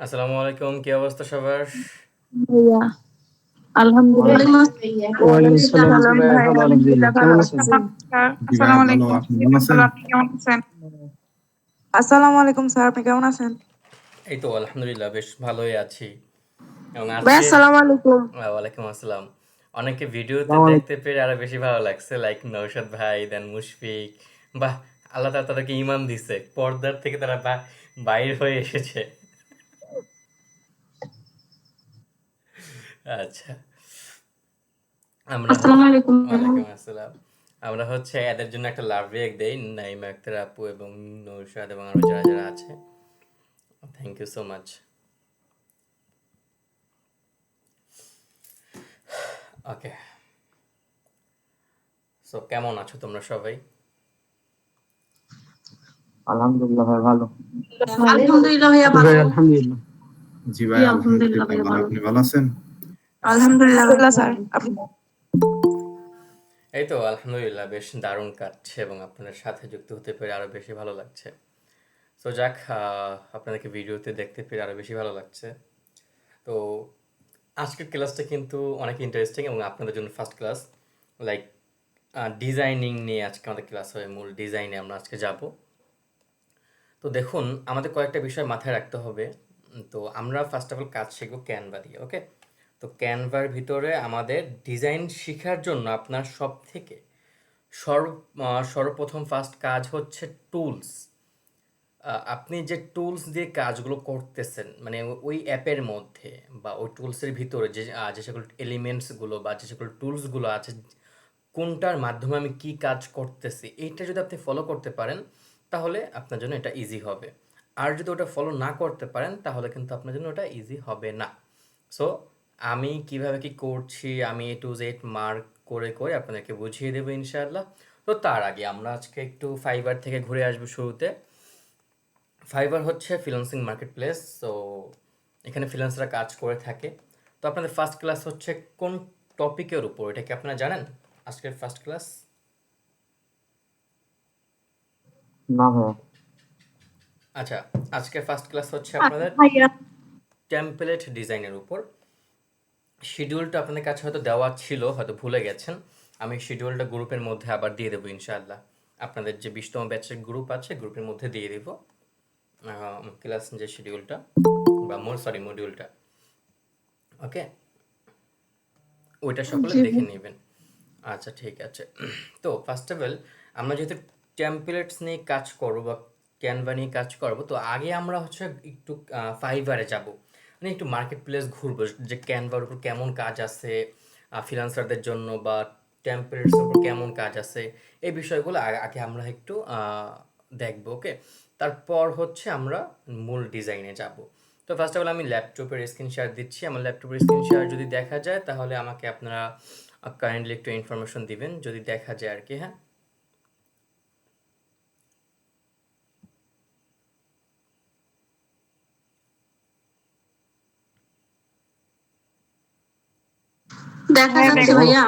আসসালামু আলাইকুম, কি অবস্থা সবার? ভাইয়া আলহামদুলিল্লাহ। ওয়ালাইকুম আসসালাম। জি সালাম ভাই, ভাই, ভালো আলহামদুলিল্লাহ। আলহামদুলিল্লাহ ভালো কেমন আছেন? আছি। নমস্কার, জি ভাইয়া আসসালামু ভালো, আলাইকুম। আপনি ভালো আছেন? ভালো, আপনি কেমন আছেন? আসসালামু আলাইকুম স্যার, আপনি কেমন আছেন? এই তো আলহামদুলিল্লাহ বেশ ভালোই আছি। এবং ভাই আজকে আসসালামু আলাইকুম। ওয়ালাইকুম আসসালাম। অনেকে ভিডিওতে আসসালামু দেখতে আলাইকুম। পেরে আরো বেশি ভালো লাগছে, লাইক নৌশাদ ভাই, দেন মুশফিক। বাহ, আল্লাহ তাআলা তাদেরকে ঈমান দিছে, পর্দার থেকে তারা বাইর হয়ে এসেছে। আচ্ছা, আমরা আসসালামু আলাইকুম। ওয়ালাইকুম আসসালাম। আমরা এদের জন্য একটা লাভ রিয়েক্ট দেই, নাইমা আক্তার আপু এবং নৌশাদ এবং আরো যারা যারা আছে। Thank you so much. Okay, so কেমন আছো তোমরা সবাই? আলহামদুলিল্লাহ ভাই, ভালো। আলহামদুলিল্লাহ ভাইয়া জি ভালো। ভাই, আলহামদুলিল্লাহ। জি ভাইয়া আলহামদুলিল্লাহ ভালো, আপনি ভালো আছেন? আলহামদুলিল্লাহ স্যার। এই তো আলহামদুলিল্লাহ বেশ দারুণ কাটছে এবং আপনাদের সাথে যুক্ত হতে পেরে আরো বেশি ভালো লাগছে। সো যাক, আপনাদেরকে ভিডিওতে দেখতে পেরে আরো বেশি ভালো লাগছে। তো আজকের ক্লাসটা কিন্তু অনেক ইন্টারেস্টিং এবং আপনাদের জন্য ফার্স্ট ক্লাস। লাইক ডিজাইনিং নিয়ে আজকে আমাদের ক্লাস হবে, মূল ডিজাইনে আমরা আজকে যাব। তো দেখুন, আমাদের কয়েকটা বিষয় মাথায় রাখতে হবে। তো আমরা ফার্স্ট অফ অল কাজ শিখবো ক্যানভা দিয়ে, ওকে? তো ক্যানভার ভিতরে আমাদের ডিজাইন শেখার জন্য আপনার সব থেকে সর্বপ্রথম ফার্স্ট কাজ হচ্ছে টুলস। আপনি যে টুলস দিয়ে কাজগুলো করতেছেন, মানে ওই অ্যাপের মধ্যে বা ওই টুলসের ভিতরে যে সকল এলিমেন্টসগুলো বা যে সকল টুলসগুলো আছে, কোনটার মাধ্যমে আমি কি কাজ করতেছি, এইটা যদি আপনি ফলো করতে পারেন তাহলে আপনার জন্য এটা ইজি হবে। আর যদি ওটা ফলো না করতে পারেন তাহলে কিন্তু আপনার জন্য ওটা ইজি হবে না। সো আমি কিভাবে কি করছি, আমি এ টু জেড মার্ক করে করে আপনাদেরকে বুঝিয়ে দেবো ইনশাআল্লাহ। তো তার আগে আমরা আজকে একটু ফাইবার থেকে ঘুরে আসবো শুরুতে। ফাইবার হচ্ছে ফ্রিল্যান্সিং মার্কেট প্লেস। সো এখানে ফ্রিল্যান্সাররা কাজ করে থাকে। তো আপনাদের ফার্স্ট ক্লাস হচ্ছে কোন টপিকের উপর, এটা কি আপনারা জানেন? আজকের ফার্স্ট ক্লাস, না ভাইয়া। আচ্ছা, আজকের ফার্স্ট ক্লাস হচ্ছে আপনাদের ভাইয়া টেমপ্লেট ডিজাইনের উপর। শিডিউলটা আপনাদের কাছে হয়তো দেওয়া ছিল, হয়তো ভুলে গেছেন। আমি শিডিউলটা গ্রুপের মধ্যে আবার দিয়ে দেবো ইনশাআল্লাহ। আপনাদের যে 20তম ব্যাচের গ্রুপ আছে, গ্রুপের মধ্যে দিয়ে দেবো ক্লাস যে শিডিউলটা বা মডিউলটা, ওকে? ওইটা সকলে জি দেখে ভাই। নেবেন। আচ্ছা, ঠিক আছে। তো ফার্স্ট অফ অল আমরা যেহেতু টেমপ্লেটস নিয়ে কাজ করবো বা ক্যানভা নিয়ে কাজ করবো, তো আগে আমরা একটু ফাইবারে যাব, মানে একটু মার্কেট প্লেস ঘুরবো, যে ক্যানভার উপর কেমন কাজ আছে ফ্রিল্যান্সারদের জন্য বা টেমপ্লেটসের উপর কেমন কাজ আছে, এই বিষয়গুলো আগে আমরা একটু দেখবো, ওকে? তারপর আমরা মূল ডিজাইনে যাব। তো ফার্স্ট অফ অল আমি ল্যাপটপের স্ক্রিন শেয়ার দিচ্ছি। আমার ল্যাপটপের স্ক্রিন শেয়ার যদি দেখা যায় তাহলে আমাকে আপনারা কাইন্ডলি একটু ইনফরমেশন দিবেন যদি দেখা যায় আর কি, হ্যাঁ? দেখা হ্যাঁ, যাচ্ছে দেখা বলো। ভাইয়া।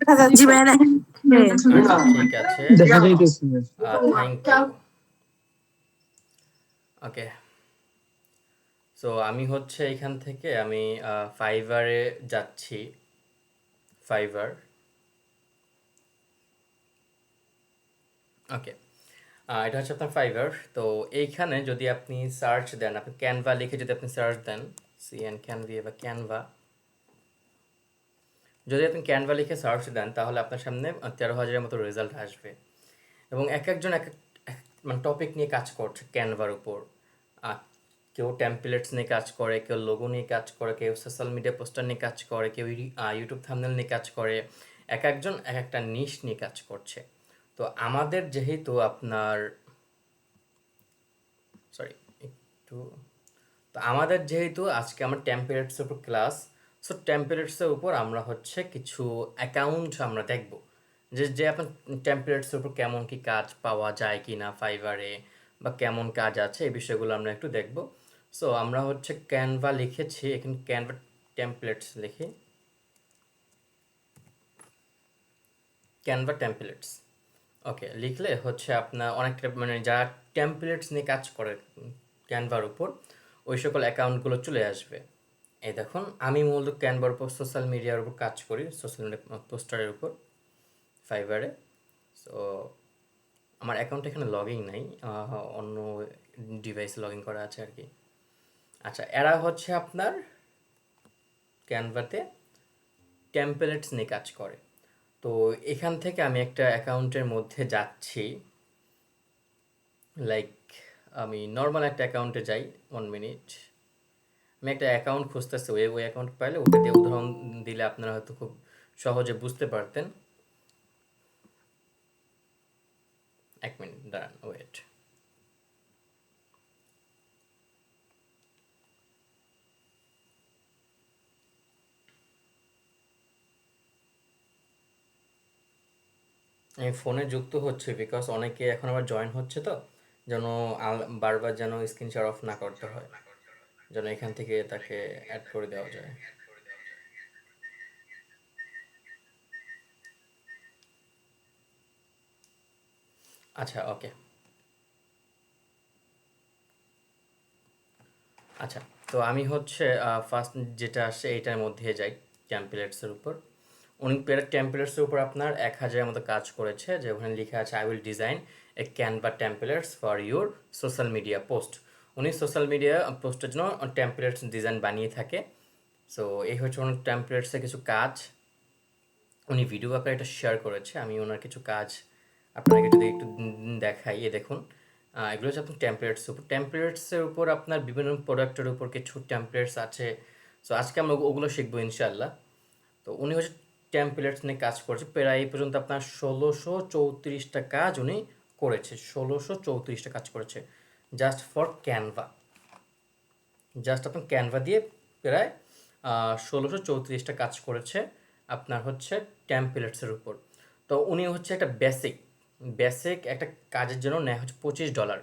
দেখা জি যাচ্ছে। ভাইয়া দেখেন। আচ্ছা, ঠিক আছে। দেখা যাইতেছে। Thank you. ওকে, সো আমি এখান থেকে আমি ফাইবারে যাচ্ছি। ফাইবার, ওকে। এটা হচ্ছে আপনার ফাইবার। তো এইখানে যদি আপনি সার্চ দেন, আপনি ক্যানভা লিখে যদি আপনি সার্চ দেন, সিএন ক্যানভি বা ক্যানভা, যদি আপনি ক্যানভা লিখে সার্চ দেন তাহলে আপনার সামনে 13,000-এর মতো রেজাল্ট আসবে। এবং এক একজন মানে টপিক নিয়ে কাজ করছে ক্যানভার উপর। আহ, কেউ টেমপ্লেটস নিয়ে কাজ করে, কেউ লোগো নিয়ে কাজ করে, কেউ সোশ্যাল মিডিয়া পোস্টার নিয়ে কাজ করে, কেউ ইউটিউব থাম্বনেল নিয়ে কাজ করে। এক একজন এক একটা নিশ নিয়ে কাজ করছে। তো আমাদের যেহেতু আপনার সরি একটু তো আমাদের যেহেতু আজকে আমার টেমপ্লেটসের উপর ক্লাস, সো টেমপ্লেটসের উপর আমরা কিছু অ্যাকাউন্ট আমরা দেখব, যে যে আপনার টেমপ্লেটসের উপর কেমন কি কাজ পাওয়া যায় কি না ফাইবারে, বা কেমন কাজ আছে, এই বিষয়গুলো আমরা একটু দেখব। সো আমরা ক্যানভা লিখেছি, এখানে ক্যানভা টেমপ্লেটস লিখি, ক্যানভা টেমপ্লেটস, ওকে? লিখলে আপনার অনেকটা, মানে যারা টেমপ্লেটস নিয়ে কাজ করে ক্যানভার উপর, ওই সকল অ্যাকাউন্টগুলো চলে আসবে। এই দেখুন আমি মূলত ক্যানভার উপর সোশ্যাল মিডিয়ার উপর কাজ করি, সোশ্যাল মিডিয়া পোস্টারের উপর ফাইবারে। সো আমার অ্যাকাউন্ট এখানে লগইন নাই, অন্য ডিভাইসে লগ ইন করা আছে আর কি। আচ্ছা, এরা হচ্ছে আপনার ক্যানভাতে টেমপ্লেটস নিয়ে কাজ করে। তো এখান থেকে আমি একটা অ্যাকাউন্টের মধ্যে যাচ্ছি, লাইক আমি নর্মাল একটা অ্যাকাউন্টে যাই। 1 মিনিট, আমি একটা অ্যাকাউন্ট খুঁজতেছি, ওই অ্যাকাউন্ট পাইলে ওটা দিয়ে উদাহরণ দিলে আপনারা হয়তো খুব সহজে বুঝতে পারতেন। 1 মিনিট দাঁড়ান, ওয়েট। আমি ফোনে যুক্ত হচ্ছে বিকজ অনেকে এখন আবার জয়েন হচ্ছে, তো যেন বারবার যেন স্ক্রিন শেয়ার অফ না করতে হয়, যেন এখান থেকে তাকে অ্যাড করে দেওয়া যায়। আচ্ছা, ওকে। আচ্ছা, তো আমি হচ্ছে ফার্স্ট যেটা আসছে এইটার মধ্যে যাই, টেমপ্লেটসের উপর। উনি টেমপ্লেটসের উপর আপনার 1000-এর মতো কাজ করেছে, যে ওখানে লেখা আছে I will design A Canva templates for your social media post. উনি সোশ্যাল মিডিয়া পোস্টের জন্য টেমপ্লেটস ডিজাইন বানিয়ে থাকে। সো এই হচ্ছে ওনার টেমপ্লেটসের কিছু কাজ, উনি ভিডিও আকারে এটা শেয়ার করেছে। আমি ওনার কিছু কাজ আপনাকে যদি একটু দেখাই, এ দেখুন। এগুলো হচ্ছে আপনার টেমপ্লেটসের উপর আপনার বিভিন্ন প্রোডাক্টের উপর কিছু টেমপ্লেটস আছে। সো আজকে আমরা ওগুলো শিখবো ইনশাল্লাহ। তো উনি হচ্ছে টেমপ্লেটস নিয়ে কাজ করছে, প্রায় এই পর্যন্ত আপনার 1634টা কাজ উনি করেছে। 1634টা কাজ করেছে জাস্ট ফর ক্যানভা। জাস্ট আপনার ক্যানভা দিয়ে প্রায় 1634টা কাজ করেছে আপনার হচ্ছে টেমপ্লেটসের উপর। তো উনি হচ্ছে একটা বেসিক একটা কাজের জন্য নেয় হচ্ছে $25।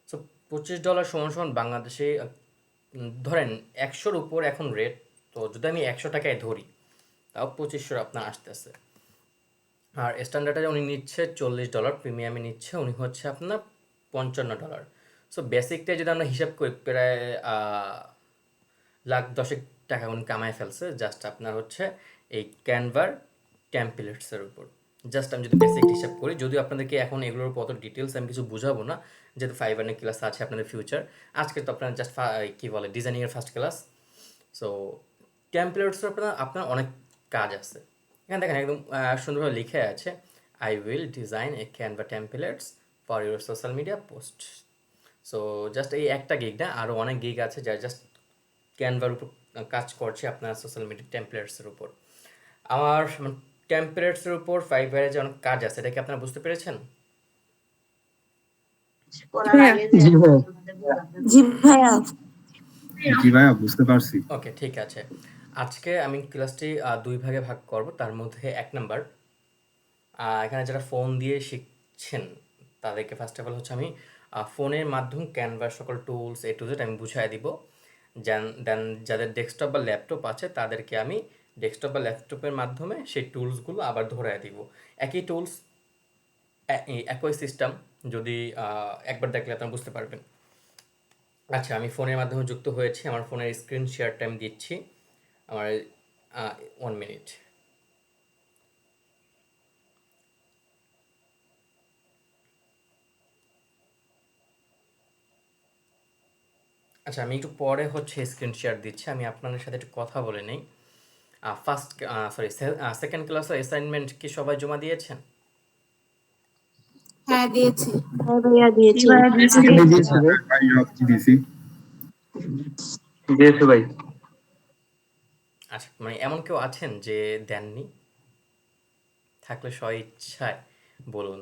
সো $25 সমান সমান বাংলাদেশে ধরেন 100-র উপর এখন রেট। তো যদি আমি 100 টাকায় ধরি, তাও 2500 আপনার আসতেছে। আর স্ট্যান্ডার্ডে উনি নিচ্ছে $40, প্রিমিয়ামে নিচ্ছে উনি হচ্ছে আপনার $55। সো বেসিকটা যদি আমরা হিসাব করি, প্রায় লাখ দশেক টাকা উনি কামায় ফেলছে জাস্ট আপনার হচ্ছে এই ক্যানভার টেমপ্লেটসের উপর। জাস্ট আমি যদি বেসিক হিসাব করি, যদিও আপনাদেরকে এখন এগুলোর উপর অত ডিটেলস আমি কিছু বুঝাবো না, যেহেতু ফাইবারের ক্লাস আছে আপনাদের ফিউচার। আজকে তো আপনার জাস্ট কী বলে ডিজাইনিংয়ের ফার্স্ট ক্লাস। সো টেমপ্লেটসের আপনার আপনার অনেক কাজ আছে। এখানে দেখেন একদম সুন্দরভাবে লিখে আছে I will design A Canva templates for your social media post. So just এই একটা গিগ না, আরও অনেক গিগ আছে যা জাস্ট ক্যানভার উপর কাজ করছে আপনার সোশ্যাল মিডিয়া টেমপ্লেটসের উপর। আমার টেমপ্লেটসের উপর ফাইবারে যে অনেক কাজ আছে, এটা কি আপনারা বুঝতে পেরেছেন? ভাইয়া, জি ভাইয়া। জি ভাইয়া, জি ভাইয়া, বুঝতে পারছি। ওকে, ঠিক আছে। আজকে আমি ক্লাসটি 2 ভাগে ভাগ করব। তার মধ্যে 1 নাম্বার, এখানে যারা ফোন দিয়ে শিখছেন তাদেরকে ফার্স্ট অফ অল হচ্ছে আমি ফোনের মাধ্যম ক্যানভার সকল টুলস A to Z আমি বুঝাই দিব। দেন যাদের ডেস্কটপ বা ল্যাপটপ আছে তাদেরকে আমি ডেস্কটপ বা ল্যাপটপের মাধ্যমে সেই টুলসগুলো আবার ধরাই দিব। একই টুলস, একই সিস্টেম, যদি একবার দেখলে আপনারা বুঝতে পারবেন। আচ্ছা, আমি ফোনের মাধ্যমে যুক্ত হয়েছি, আমার ফোনের স্ক্রিন শেয়ার টাইম দিচ্ছি। আমার 1 মিনিট। আচ্ছা, আমি একটু পরে হচ্ছে স্ক্রিন শেয়ার দিচ্ছি, আমি আপনাদের সাথে একটু কথা বলে নেই। সেকেন্ড ক্লাসের অ্যাসাইনমেন্ট কি সবাই জমা দিয়েছেন? হ্যাঁ দিয়েছি। হ্যাঁ ভাইয়া দিয়েছি। সেকেন্ডে দিয়েছি ভাই। ভাই দিছি। দিয়েছি ভাই। আচ্ছা, মানে এমন কেউ আছেন যে দেননি? থাকলে স্বইচ্ছায় বলুন,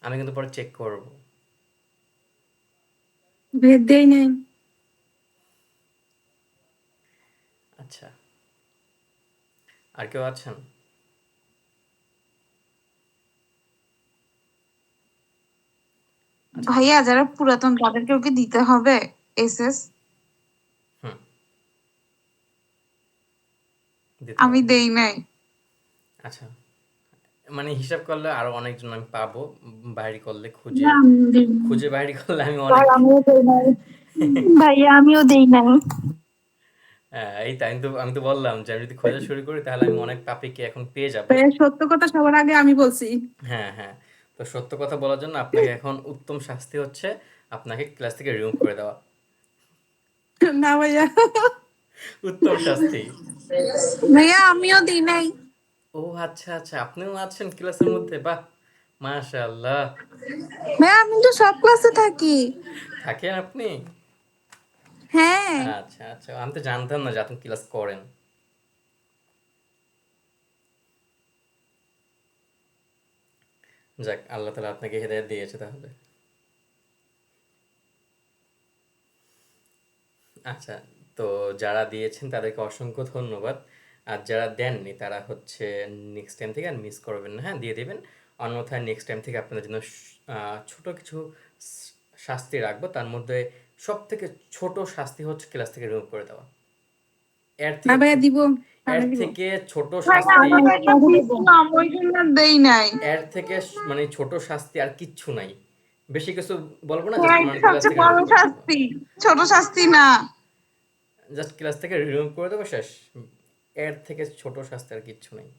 আমি কিন্তু পরে চেক করব। ভেদ দেই নাই। আচ্ছা, আর কেউ আছেন? আচ্ছা, ভাইয়া যারা পুরাতন তাদেরকেও কি দিতে হবে এসএস? হুম, দিতে আমি হবে। দেই নাই। আচ্ছা, মানে হিসাব করলে আরো অনেকজন আমি পাবো, বাইরে করলে খুঁজে না, আমি দেই নাই। খুঁজে বাইরে করলে আমি স্যার অনেক আমিও দেই নাই। ভাইয়া আমিও দেই নাই। হ্যাঁ, এই তাই আমি তো বললাম যে আমি যদি খোঁজা শুরু করি তাহলে আমি অনেক পাপিকে এখন পেয়ে যাব। ভাইয়া সত্য কথা সবার আগে আমি বলছি। হ্যাঁ, হ্যাঁ। তো সত্য কথা বলার জন্য আপনাকে এখন উত্তম শাস্তি হচ্ছে আপনাকে ক্লাস থেকে রিমুভ করে দেওয়া। না ভাইয়া। উত্তম শাস্তি। ভাইয়া আমিও দিই নাই। ও আচ্ছা, আচ্ছা। আপনিও আছেন ক্লাসের মধ্যে? বাহ! মাশাআল্লাহ। ভাইয়া আমি তো সব ক্লাসে থাকি। থাকেন আপনি? হ্যাঁ। আচ্ছা, আচ্ছা। আমি তো জানতাম না যে আপনি ক্লাস করেন। যাক, আল্লাহ তাআলা আপনাকে হেদায়েত দিয়েছে তাহলে। আচ্ছা, তো যারা দিয়েছেন তাদেরকে অসংখ্য ধন্যবাদ। আর যারা দেননি তারা হচ্ছে নেক্সট টাইম থেকে আর মিস করবেন না। হ্যাঁ, দিয়ে দিবেন। অন্যথায় নেক্সট টাইম থেকে আপনাদের জন্য ছোট কিছু শাস্তি রাখবো। তার মধ্যে সবথেকে ছোট শাস্তি হচ্ছে ক্লাস থেকে রিমুভ করে দেওয়া। এর না থেকে ভাইয়া দিব, এর আমি দিব। থেকে ছোট ভাইয়া শাস্তি আমি তো এটা দিছিলাম, ওই জন্য দেই নাই। এর থেকে মানে ছোট শাস্তি আর কিচ্ছু নাই। বেশি কিছু বলবো না, জাস্ট ভাইয়া এটা মানে ক্লাস সবচেয়ে থেকে বড় রিমুভ করে দেবো। শাস্তি, ছোট শাস্তি না। জাস্ট ক্লাস থেকে রিমুভ করে দেবো, শেষ। এর থেকে ছোট শাস্তি আর কিচ্ছু নাই।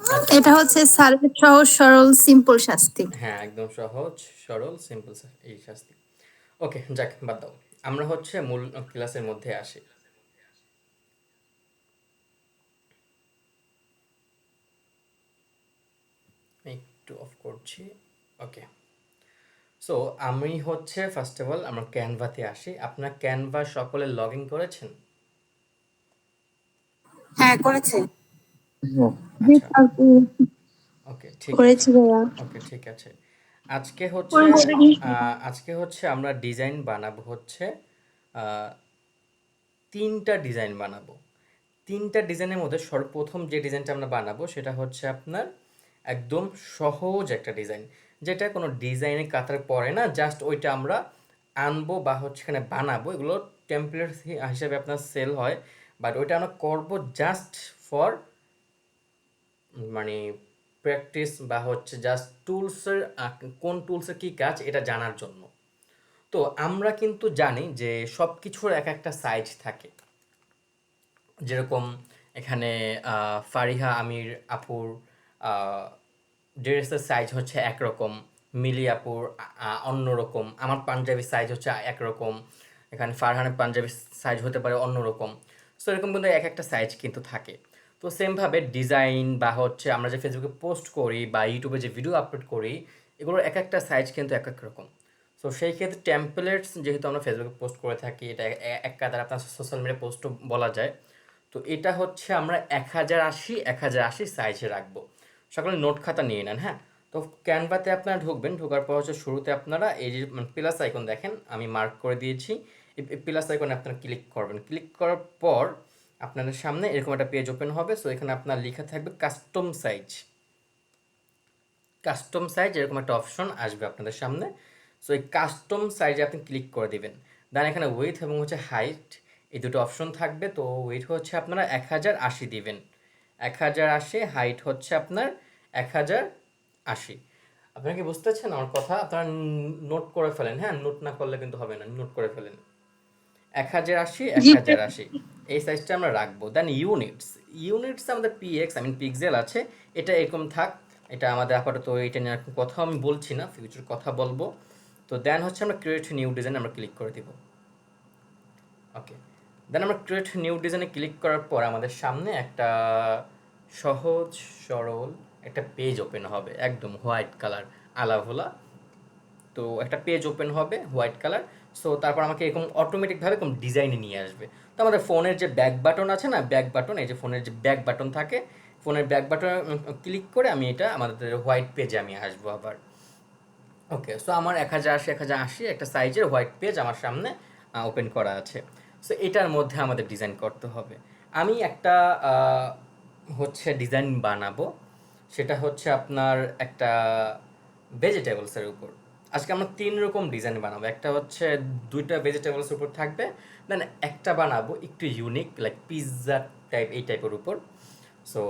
আচ্ছা। এটা হচ্ছে স্যারের সহজ সরল সিম্পল শাস্তি। হ্যাঁ, একদম সহজ, সরল, সিম্পল এই শাস্তি। ওকে, যাক, বাদ দাও। আমরা হচ্ছে মূল ক্লাসের মধ্যে আসি। একটু অফ করছি। ওকে। সো আমি হচ্ছে ফার্স্ট অফ অল আমরা ক্যানভাতে আসি। আপনার ক্যানভা সকলে লগ ইন করেছেন? হ্যাঁ করেছে। হ্যাঁ। আচ্ছা, ওকে, ঠিক আছে। করেছি ভাইয়া। ওকে, ঠিক আছে। আজকে হচ্ছে আজকে হচ্ছে আমরা ডিজাইন বানাবো হচ্ছে আহ, 3টা ডিজাইন বানাবো। 3টা ডিজাইনের মধ্যে সর্বপ্রথম যে ডিজাইনটা আমরা বানাবো সেটা হচ্ছে আপনার একদম সহজ একটা ডিজাইন, যেটা কোনো ডিজাইনে কাতার পড়ে না, জাস্ট ওইটা আমরা আনবো বা হচ্ছে এখানে বানাবো। এগুলো টেমপ্লেট হিসেবে আপনার সেল হয়, বাট ওইটা আমরা করবো জাস্ট ফর মানে প্র্যাকটিস বা হচ্ছে জাস্ট টুলসের কোন টুলসের কী কাজ এটা জানার জন্য। তো আমরা কিন্তু জানি যে সব কিছুর এক একটা সাইজ থাকে। যেরকম এখানে ফারিহা আমির আপুর ড্রেসের সাইজ হচ্ছে একরকম, মিলি আপুর অন্যরকম, আমার পাঞ্জাবির সাইজ হচ্ছে একরকম, এখানে ফারহানের পাঞ্জাবির সাইজ হতে পারে অন্যরকম। সো এরকম কিন্তু এক একটা সাইজ কিন্তু থাকে। তো সেমভাবে ডিজাইন বা হচ্ছে আমরা যে ফেসবুকে পোস্ট করি বা ইউটিউবে যে ভিডিও আপলোড করি, এগুলোর এক একটা সাইজ কিন্তু এক এক রকম। সো সেই ক্ষেত্রে টেমপ্লেটস যেহেতু আমরা ফেসবুকে পোস্ট করে থাকি, এটা এক কাতার আপনার সোশ্যাল মিডিয়া পোস্টও বলা যায়। তো এটা হচ্ছে আমরা 1080 সাইজে রাখবো। সকলে নোট খাতা নিয়ে নেন, হ্যাঁ। তো ক্যানভাতে আপনারা ঢুকবেন, ঢোকার পর হচ্ছে শুরুতে আপনারা এই যে প্লাস আইকন দেখেন, আমি মার্ক করে দিয়েছি। এই প্লাস আইকনে আপনারা ক্লিক করবেন। ক্লিক করার পর আপনাদের সামনে এরকম একটা পেজ ওপেন হবে। সো এখানে আপনার লেখা থাকবে কাস্টম সাইজ। কাস্টম সাইজ এরকম একটা অপশন আসবে আপনাদের সামনে। সো এই কাস্টম সাইজে আপনি ক্লিক করে দিবেন। দেন এখানে উইথ এবং হচ্ছে হাইট এই দুটো অপশন থাকবে। তো উইথ হচ্ছে আপনারা 1080 দিবেন, 1080, হাইট হচ্ছে আপনার 1080। আপনারা কি বুঝতে পারছেন আমার কথা? আপনারা নোট করে ফেলেন, হ্যাঁ, নোট না করলে কিন্তু হবে না, নোট করে ফেলেন। 1080, জি 1080 এই সাইজটা আমরা রাখবো। দেন ইউনিটস আমাদের পিএক্স পিক্সেল আছে, এটা এরকম থাক। এটা আমাদের আপাতত এটা নিয়ে আর কথা আমি বলছি না, ফিউচার কথা বলবো। তো দেন হচ্ছে আমরা ক্রিয়েট নিউ ডিজাইন আমরা ক্লিক করে দিব। ওকে, দেন আমরা ক্রিয়েট নিউ ডিজাইনে ক্লিক করার পর আমাদের সামনে একটা সহজ সরল একটা পেজ ওপেন হবে, একদম হোয়াইট কালার আলাভোলা। তো একটা পেজ ওপেন হবে হোয়াইট কালার। সো তারপর আমাকে এরকম অটোমেটিকভাবে এরকম ডিজাইনে নিয়ে আসবে। তো আমাদের ফোনের যে ব্যাক বাটন আছে না, ব্যাক বাটন, এই যে ফোনের যে ব্যাক বাটন থাকে, ফোনের ব্যাক বাটন ক্লিক করে আমি এটা আমাদের হোয়াইট পেজে আমি আসবো আবার। ওকে, সো আমার 1080 একটা সাইজের হোয়াইট পেজ আমার সামনে ওপেন করা আছে। সো এটার মধ্যে আমাদের ডিজাইন করতে হবে। আমি একটা হচ্ছে ডিজাইন বানাবো, সেটা হচ্ছে আপনার একটা ভেজিটেবলসের উপর। আজকে আমরা 3 রকম ডিজাইন বানাবো। একটা হচ্ছে 2টা ভেজিটেবলসের উপর থাকবে, দেন একটা বানাবো একটু ইউনিক লাইক পিৎজা টাইপ, এই টাইপের উপর। সো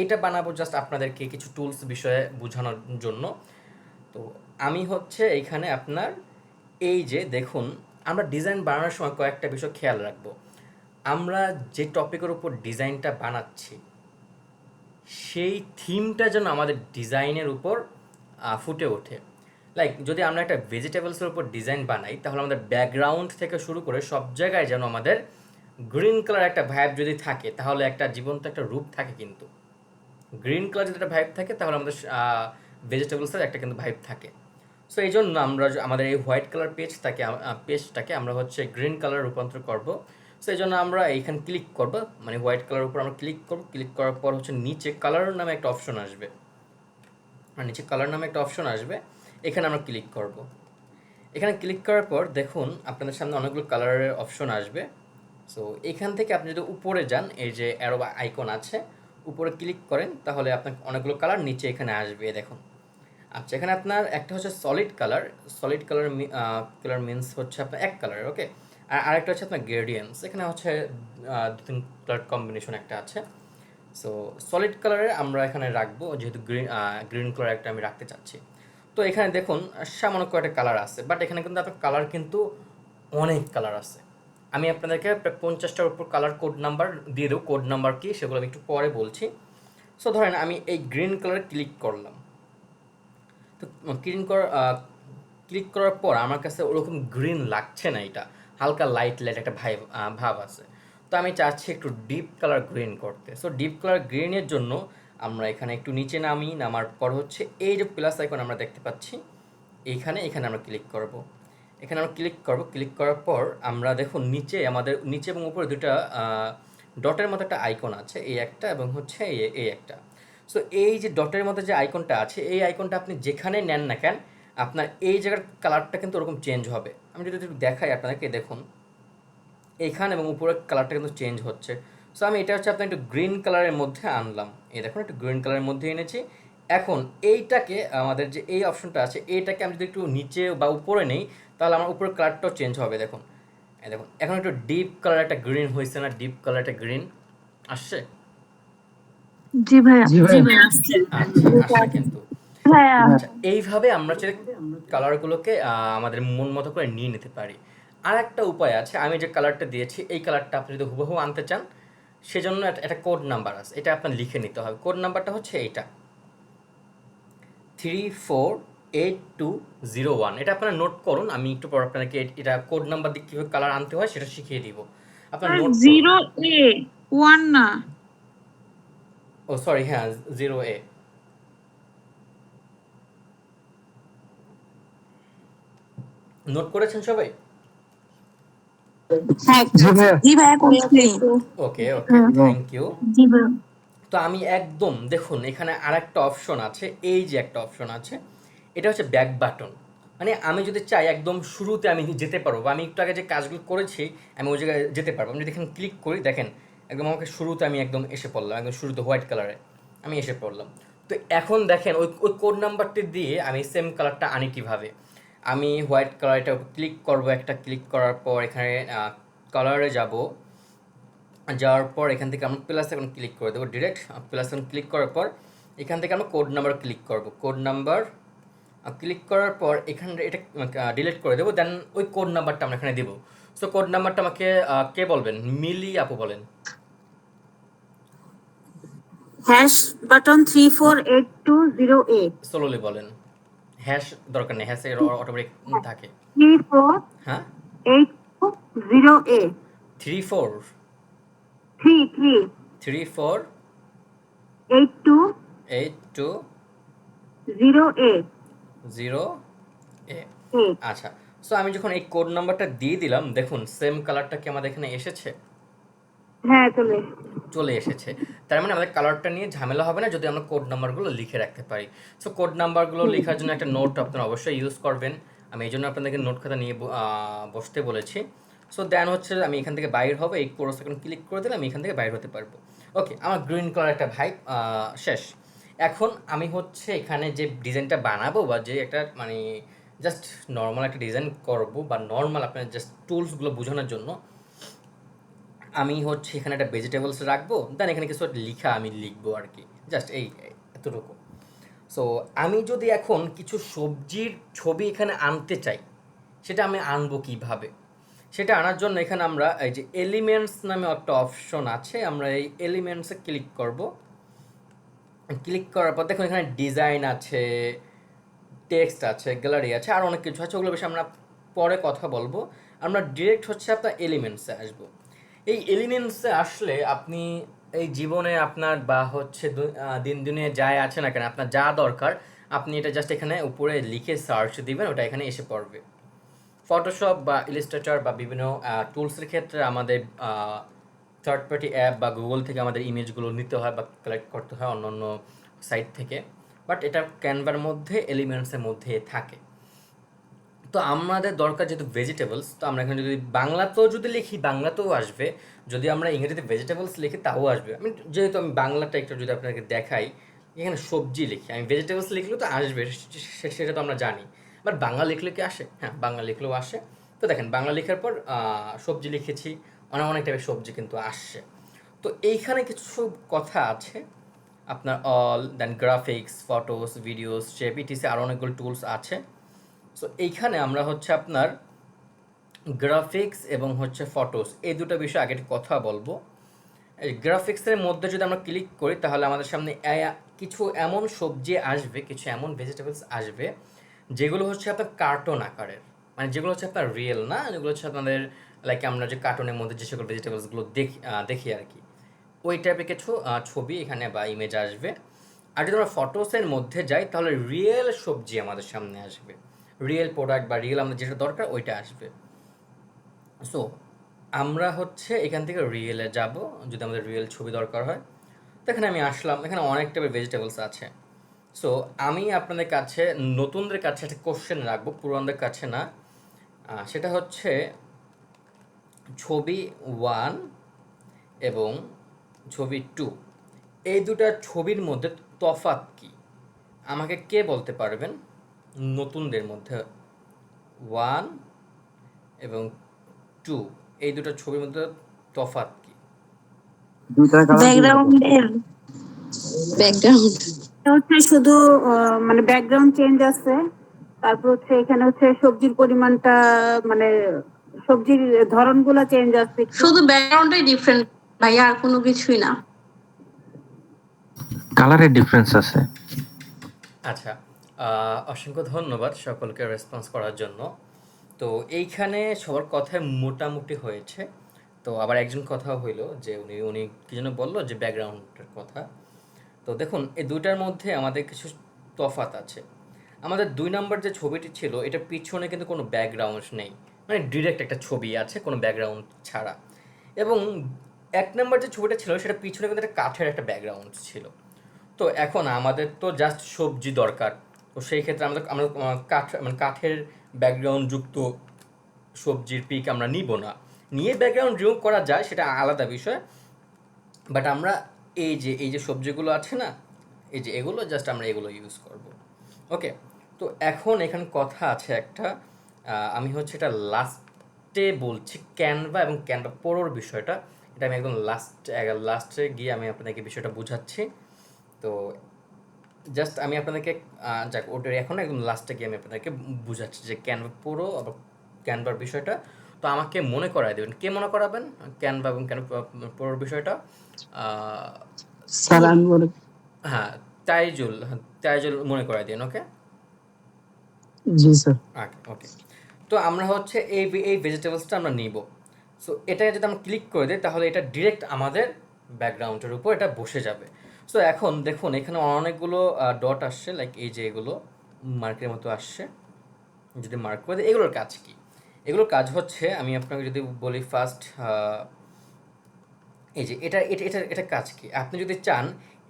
এটা বানাবো জাস্ট আপনাদেরকে কিছু টুলস বিষয়ে বোঝানোর জন্য। তো আমি হচ্ছে এইখানে আপনার এই যে দেখুন, আমরা ডিজাইন বানানোর সময় কয়েকটা বিষয় খেয়াল রাখবো। আমরা যে টপিকের উপর ডিজাইনটা বানাচ্ছি সেই থিমটা যেন আমাদের ডিজাইনের উপর ফুটে ওঠে। লাইক যদি আমরা একটা ভেজিটেবলসের উপর ডিজাইন বানাই, তাহলে আমাদের ব্যাকগ্রাউন্ড থেকে শুরু করে সব জায়গায় যেন আমাদের গ্রিন কালার একটা ভাইব যদি থাকে, তাহলে একটা জীবন্ত একটা রূপ থাকে। কিন্তু গ্রিন কালার যদি একটা ভাইব থাকে, তাহলে আমাদের ভেজিটেবলসের একটা কিন্তু ভাইব থাকে। সো এই জন্য আমরা আমাদের এই হোয়াইট কালার পেজটাকে আমরা হচ্ছে গ্রিন কালার রূপান্তর করব। সো এই জন্য আমরা এইখানে ক্লিক করব, মানে হোয়াইট কালার উপর আমরা ক্লিক করব। ক্লিক করার পর হচ্ছে নিচে কালার নামে একটা অপশন আসবে, এখানে আমরা ক্লিক করব। এখানে ক্লিক করার পর দেখুন আপনাদের সামনে অনেকগুলো কালারের অপশন আসবে। সো এখান থেকে আপনি যদি উপরে যান, এই যে অ্যারো বা আইকন আছে, উপরে ক্লিক করেন, তাহলে আপনার অনেকগুলো কালার নিচে এখানে আসবে দেখুন। আচ্ছা, এখানে আপনার একটা হচ্ছে সলিড কালার মিনস হচ্ছে আপনার এক কালার, ওকে। আর আরেকটা হচ্ছে আপনার গ্রেডিয়েন্টস, এখানে হচ্ছে দু তিন কালার কম্বিনেশন একটা আছে। সো সলিড কালারে আমরা এখানে রাখবো, যেহেতু গ্রিন কালার একটা আমি রাখতে চাচ্ছি। তো এখানে দেখুন সামান্য কয়েকটা কালার আছে, বাট এখানে কিন্তু আপনার কালার কিন্তু অনেক কালার আছে। আমি আপনাদেরকে প্রায় 50টার উপর কালার কোড নাম্বার দিয়ে দেবো। কোড নাম্বার কি সেগুলো আমি একটু পরে বলছি। সো ধরেন আমি এই গ্রিন কালারে ক্লিক করলাম। তো ক্লিক করার পর আমার কাছে ওরকম গ্রিন লাগছে না, এটা হালকা লাইট একটা ভাব আছে। তো আমি চাচ্ছি একটু ডিপ কালার গ্রিন করতে। সো ডিপ কালার গ্রিনের জন্য আমরা এখানে একটু নিচে নামার পর হচ্ছে এই যে প্লাস আইকন আমরা দেখতে পাচ্ছি, এখানে আমরা ক্লিক করব। ক্লিক করার পর আমরা দেখুন নিচে এবং উপরে দুটা ডটের মতো একটা আইকন আছে, এই একটা এবং হচ্ছে এই একটা। সো এই যে ডটের মধ্যে যে আইকনটা আছে, এই আইকনটা আপনি যেখানে নেন না কেন, আপনার এই জায়গার কালারটা কিন্তু ওরকম চেঞ্জ হবে। আমি যদি একটু দেখাই আপনাদেরকে, দেখুন এইখানে এবং উপরের কালারটা কিন্তু চেঞ্জ হচ্ছে। সো আমি এটা হচ্ছে আপনার একটু গ্রিন কালারের মধ্যে আনলাম, এই দেখুন একটু গ্রিন কালারের মধ্যে এনেছি। এখন এইটাকে আমাদের যে এই অপশনটা আছে, এইটাকে আমি যদি একটু নিচে বা উপরে নেই, তাহলে আমার উপরের কালারটাও চেঞ্জ হবে। দেখুন এখন একটু ডিপ কালার একটা গ্রিন হয়েছে না, ডিপ কালার একটা গ্রিন আসছে। জি ভাইয়া। জি ভাইয়া। আচ্ছা, আসছে কিন্তু। ভাইয়া আচ্ছা, এইভাবে আমরা যে কালারগুলোকে আমাদের মন মতো করে নিয়ে নিতে পারি। আর একটা উপায় আছে, আমি যে কালারটা দিয়েছি এই কালারটা আপনি যদি হুবহু আনতে চান, সেজন্য একটা কোড নাম্বার আছে, এটা আপনার লিখে নিতে হবে। কোড নাম্বারটা হচ্ছে এইটা 348201। এটা আপনারা নোট করুন, আমি একটু পর আপনাদেরকে এটা কোড নাম্বার দিয়ে কীভাবে কালার আনতে হয় সেটা শিখিয়ে দিব। আপনার নোট 0A 1 না। ও সরি, হ্যাঁ 0A। নোট করেছেন সবাই? হ্যাঁ জি ভাইয়া। জি ভাইয়া করছি। ওকে, হ্যাঁ। Thank you. জি ভাইয়া। তো আমি একদম দেখুন এখানে আরেকটা অপশন আছে, এই যে একটা অপশন আছে, এটা হচ্ছে ব্যাক বাটন। মানে আমি যদি চাই একদম শুরুতে আমি যেতে পারবো, বা আমি একটু আগে যে কাজগুলো করেছি আমি ওই জায়গায় যেতে পারবো। আমি যদি এখানে ক্লিক করি, দেখেন একদম আমাকে শুরুতে আমি একদম এসে পড়লাম, একদম শুরুতে হোয়াইট কালারে আমি এসে পড়লাম। তো এখন দেখেন ওই কোড নাম্বারটি দিয়ে আমি সেম কালারটা আনি কীভাবে। আমি হোয়াইট কালারটা ক্লিক করব, একটা ক্লিক করার পর এখানে কালারে যাওয়ার পর এখান থেকে আমরা প্লাস এখন ক্লিক করে দেবো ডিরেক্ট। প্লাস এখন ক্লিক করার পর এখান থেকে আমরা কোড নাম্বার ক্লিক করব। কোড নাম্বার ক্লিক করার পর এখানে এটা ডিলিট করে দেবো, দেন ওই কোড নাম্বারটা আমরা এখানে দেবো। সো কোড নাম্বারটা আমাকে কে বলবেন? মিলি আপু বলেন। হ্যাশ বাটন 348208 স্লোলি বলেন, হ্যাশ দরকার নেই, হ্যাশ অটোমেটিক থাকে। 348208 হ্যাঁ 34 34 8208 আচ্ছা। সো আমি যখন এই কোড নাম্বারটা দিয়ে দিলাম, দেখুন সেম কালারটা কি আমাদের এখানে এসেছে? হ্যাঁ চলে এসেছে। তার মানে আমাদের কালারটা নিয়ে ঝামেলা হবে না যদি আমরা কোড নাম্বারগুলো লিখে রাখতে পারি। সো কোড নাম্বারগুলো লেখার জন্য একটা নোট আপনারা অবশ্যই ইউজ করবেন। আমি এই জন্য আপনাদেরকে নোট খাতা নিয়ে বসতে বলেছি। সো দেন হচ্ছে আমি এখান থেকে বাইর হবো, এই কোর্স এখন ক্লিক করে দিলে আমি এখান থেকে বাইর হতে পারবো। ওকে, আমার গ্রিন কালার একটা ভাইব শেষ। এখন আমি হচ্ছে এখানে যে ডিজাইনটা বানাবো, বা যে একটা মানে জাস্ট নর্মাল একটা ডিজাইন করবো, বা নর্মাল আপনার জাস্ট টুলসগুলো বোঝানোর জন্য আমি হচ্ছে এখানে একটা ভেজিটেবলস রাখবো, দেন এখানে কিছু একটা আমি লিখবো আর কি, জাস্ট এই এতটুকু। সো আমি যদি এখন কিছু সবজির ছবি এখানে আনতে চাই, সেটা আমি আনবো কিভাবে? সেটা আনার জন্য এখানে আমরা এই যে এলিমেন্টস নামে একটা অপশন আছে, আমরা এই এলিমেন্টসে ক্লিক করব। ক্লিক করার পর দেখুন এখানে ডিজাইন আছে, টেক্সট আছে, গ্যালারি আছে, আর অনেক কিছু আছে, ওগুলো বিষয়ে আমরা পরে কথা বলবো। আমরা ডিরেক্ট হচ্ছে আপনার এলিমেন্টসে আসবো। এই এলিমেন্টসে আসলে আপনি এই জীবনে আপনার বা হচ্ছে দিন দিনে যাই আছে না কেন, আপনার যা দরকার আপনি এটা জাস্ট এখানে উপরে লিখে সার্চ দিবেন, ওটা এখানে এসে পড়বে। ফটোশপ বা ইলাস্ট্রেটর বা বিভিন্ন টুলসের ক্ষেত্রে আমাদের থার্ড পার্টি অ্যাপ বা গুগল থেকে আমাদের ইমেজগুলো নিতে হয় বা কালেক্ট করতে হয় অন্য অন্য সাইট থেকে, বাট এটা ক্যানভার মধ্যে এলিমেন্টসের মধ্যে থাকে। তো আমাদের দরকার যেহেতু ভেজিটেবলস, তো আমরা এখানে যদি বাংলাতেও যদি লিখি বাংলাতেও আসবে, যদি আমরা ইংরেজিতে ভেজিটেবলস লিখি তাও আসবে। যেহেতু আমি বাংলাটা একটু যদি আপনাকে দেখাই, এখানে সবজি লিখি, আমি ভেজিটেবলস লিখলেও তো আসবে, সেটা তো আমরা জানি। বাট বাংলা লিখলে কি আসে? হ্যাঁ, বাংলা লিখলেও আসে। তো দেখেন বাংলা লেখার পর সবজি লিখেছি, অনেক অনেক টাইপের সবজি কিন্তু আসছে। তো এইখানে কিছু কথা আছে আপনার all, then graphics, photos, videos, shape, ETC, আরও অনেকগুলো টুলস আছে। সো এইখানে আমরা হচ্ছে আপনার গ্রাফিক্স এবং হচ্ছে ফটোস, এই দুটো বিষয় আগে কথা বলবো। এই গ্রাফিক্সের মধ্যে যদি আমরা ক্লিক করি তাহলে আমাদের সামনে কিছু এমন সবজি আসবে, কিছু এমন ভেজিটেবলস আসবে যেগুলো হচ্ছে আপনার কার্টুন আকারের, মানে যেগুলো হচ্ছে আপনার রিয়েল না, যেগুলো হচ্ছে আপনাদের লাইক আমরা যে কার্টুনের মধ্যে যে সকল ভেজিটেবলসগুলো দেখি আর কি, ওই টাইপের কিছু ছবি এখানে বা ইমেজ আসবে। আর যদি আমরা ফটোসের মধ্যে যাই তাহলে রিয়েল সবজি আমাদের সামনে আসবে, রিয়েল প্রোডাক্ট বা রিয়েল আমাদের যেটা দরকার ওইটা আসবে। সো আমরা হচ্ছে এখান থেকে রিয়েলে যাব যদি আমাদের রিয়েল ছবি দরকার হয়। তো এখানে আমি আসলাম, এখানে অনেক টাইপের ভেজিটেবলস আছে। সো আমি আপনাদের কাছে, নতুনদের কাছে একটা কোশ্চেন রাখবো, পুরানদের কাছে না। সেটা হচ্ছে ছবি 1 এবং ছবি 2, এই দুটা ছবির মধ্যে তফাৎ কি? আমাকে কে বলতে পারবেন নতুনদের মধ্যে? 1 এবং 2, এই দুটো ছবির মধ্যে তফাৎ কি? দুইটার কালার দুই রকম। ব্যাকগ্রাউন্ডের ব্যাকগ্রাউন্ড হচ্ছে শুধু মানে ব্যাকগ্রাউন্ড চেঞ্জ আছে, তারপর হচ্ছে এখানে হচ্ছে সবজির পরিমাণটা, মানে সবজির ধরনগুলো চেঞ্জ আছে একটু। শুধু ব্যাকগ্রাউন্ডটাই ডিফারেন্ট ভাইয়া, আর কোনো কিছুই না। কালারের ডিফারেন্স আছে। আচ্ছা, অসংখ্য ধন্যবাদ সকলকে রেসপন্স করার জন্য। তো এইখানে সবার কথাই মোটামুটি হয়েছে। তো আবার একজন কথা হইলো যে উনি কি যেন বললো যে ব্যাকগ্রাউন্ডের কথা। তো দেখুন এই দুইটার মধ্যে আমাদের কিছু তফাৎ আছে। আমাদের 2 নম্বর যে ছবিটি ছিল এটার পিছনে কিন্তু কোনো ব্যাকগ্রাউন্ড নেই, মানে ডিরেক্ট একটা ছবি আছে কোনো ব্যাকগ্রাউন্ড ছাড়া। এবং 1 নম্বর যে ছবিটা ছিল সেটা পিছনে কিন্তু একটা কাঠের একটা ব্যাকগ্রাউন্ড ছিল। তো এখন আমাদের তো জাস্ট সবজি দরকার, তো সেই ক্ষেত্রে আমরা আমরা কাঠের ব্যাকগ্রাউন্ড যুক্ত সবজির পিক আমরা নিব না, নিয়ে ব্যাকগ্রাউন্ড রিমুভ করা যায় সেটা আলাদা বিষয়। বাট আমরা এই যে সবজিগুলো আছে না, এই যে এগুলো জাস্ট আমরা এগুলো ইউজ করব। ওকে, তো এখন এখানে কথা আছে একটা, আমি হচ্ছে এটা লাস্টে বলছি, ক্যানভা এবং ক্যানভা প্রোর বিষয়টা, এটা আমি একদম লাস্টে গিয়ে আমি আপনাদেরকে বিষয়টা বুঝাচ্ছি। তো জাস্ট আমি আপনাদেরকে যাক ওটার এখন একদম লাস্টে গিয়ে আমি আপনাদেরকে বুঝাচ্ছি যে ক্যানভা প্রো আবার ক্যানভার বিষয়টা। তো আমাকে মনে করায় দেবেন, কে মনে করাবেন ক্যানভা এবং ক্যানভা প্রোর বিষয়টা? স্যার আমি বলে হ্যাঁ, তাইজুল মনে করায় দিন। ওকে জি স্যার। ওকে, তো আমরা হচ্ছে এই ভেজিটেবলসটা আমরা নিব। সো এটা যদি আমরা ক্লিক করে দিই তাহলে এটা ডিরেক্ট আমাদের ব্যাকগ্রাউন্ডের উপর এটা বসে যাবে। সো এখন দেখুন এখানে অনেকগুলো ডট আসছে, লাইক এই যে এগুলো মার্কের মতো আসছে। যদি মার্ক করে দিই, এগুলোর কাজ কি? এগুলোর কাজ হচ্ছে, আমি আপনাকে যদি বলি ফার্স্ট, এই যে এটা কাজ কি? আপনি যদি চান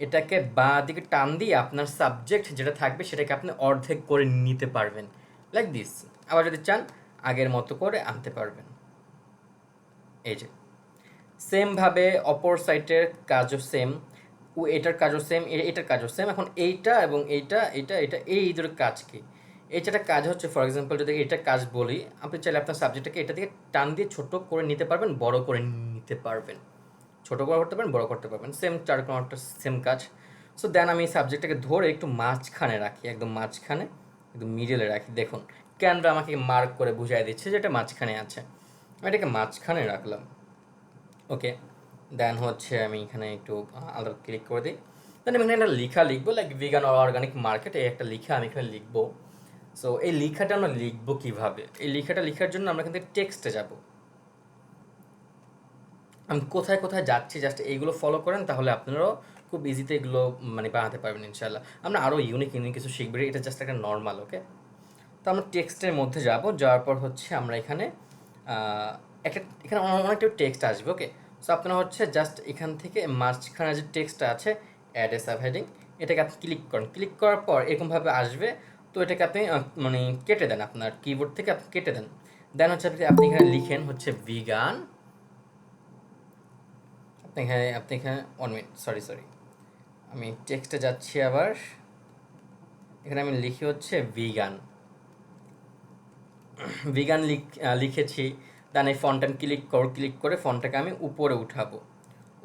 এটাকে বাঁ দিকে টান দিয়ে আপনার সাবজেক্ট যেটা থাকবে সেটাকে আপনি অর্ধেক করে নিতে পারবেন, লাইক দিস। আবার যদি চান আগের মতো করে আনতে পারবেন। এই যে সেমভাবে অপর সাইটের কাজও সেম, এটার কাজও সেম, এটার কাজও সেম। এখন এইটা এবং এইটা এই দুটোর কাজ কি? এই যেটা কাজ হচ্ছে, ফর এক্সাম্পল যদি এটা কাজ বলি, আপনি চাইলে আপনার সাবজেক্টটাকে এটা থেকে টান দিয়ে ছোট করে নিতে পারবেন, বড় করে নিতে পারবেন, ছোটো করে করতে পারেন, বড় করতে পারবেন, সেম 4 কোণাটা সেম কাজ। সো দেন আমি সাবজেক্টটাকে ধরে একটু মাঝখানে রাখি, একদম মাঝখানে, একদম মিডলে রাখি। দেখুন ক্যানভা আমাকে মার্ক করে বুঝাই দিচ্ছে যেটা মাঝখানে আছে, আমি এটাকে মাঝখানে রাখলাম। ওকে, দেন হচ্ছে আমি এখানে একটু আলাদা ক্লিক করে দিই। দেন আমি এখানে একটা লেখা লিখবো, লাইক ভিগান অর্গানিক মার্কেট, এই একটা লেখা আমি এখানে লিখবো। সো এই লেখাটা আমরা লিখবো কিভাবে? এই লেখাটা লেখার জন্য আমরা এখান থেকে টেক্সটে যাব। আমি কোথায় কোথায় যাচ্ছি জাস্ট এইগুলো ফলো করেন, তাহলে আপনারাও খুব ইজিতে এগুলো মানে বানাতে পারবেন ইনশাল্লাহ। আমরা আরও ইউনিক কিছু শিখবো, এটা জাস্ট একটা নর্মাল। ওকে, তো আমরা টেক্সটের মধ্যে যাব, যাওয়ার পর হচ্ছে আমরা এখানে এখানে অনেকটা টেক্সট আসবে। ওকে, সো আপনারা হচ্ছে জাস্ট এখান থেকে মাঝখানে যে টেক্সটটা আছে অ্যাড এ সাব হেডিং, এটাকে আপনি ক্লিক করেন। ক্লিক করার পর এরকমভাবে আসবে, তো এটাকে আপনি মানে কেটে দেন, আপনার কিবোর্ড থেকে আপনি কেটে দেন। দেন হচ্ছে আপনি এখানে লিখেন হচ্ছে ভিগান, আপনি এখানে 1 মিনিট, সরি আমি টেক্সটে যাচ্ছি আবার। এখানে আমি লিখি হচ্ছে ভিগান লিখেছি। দেন এই ফন্ট আমি ক্লিক করে ফন্টটাকে আমি উপরে উঠাবো,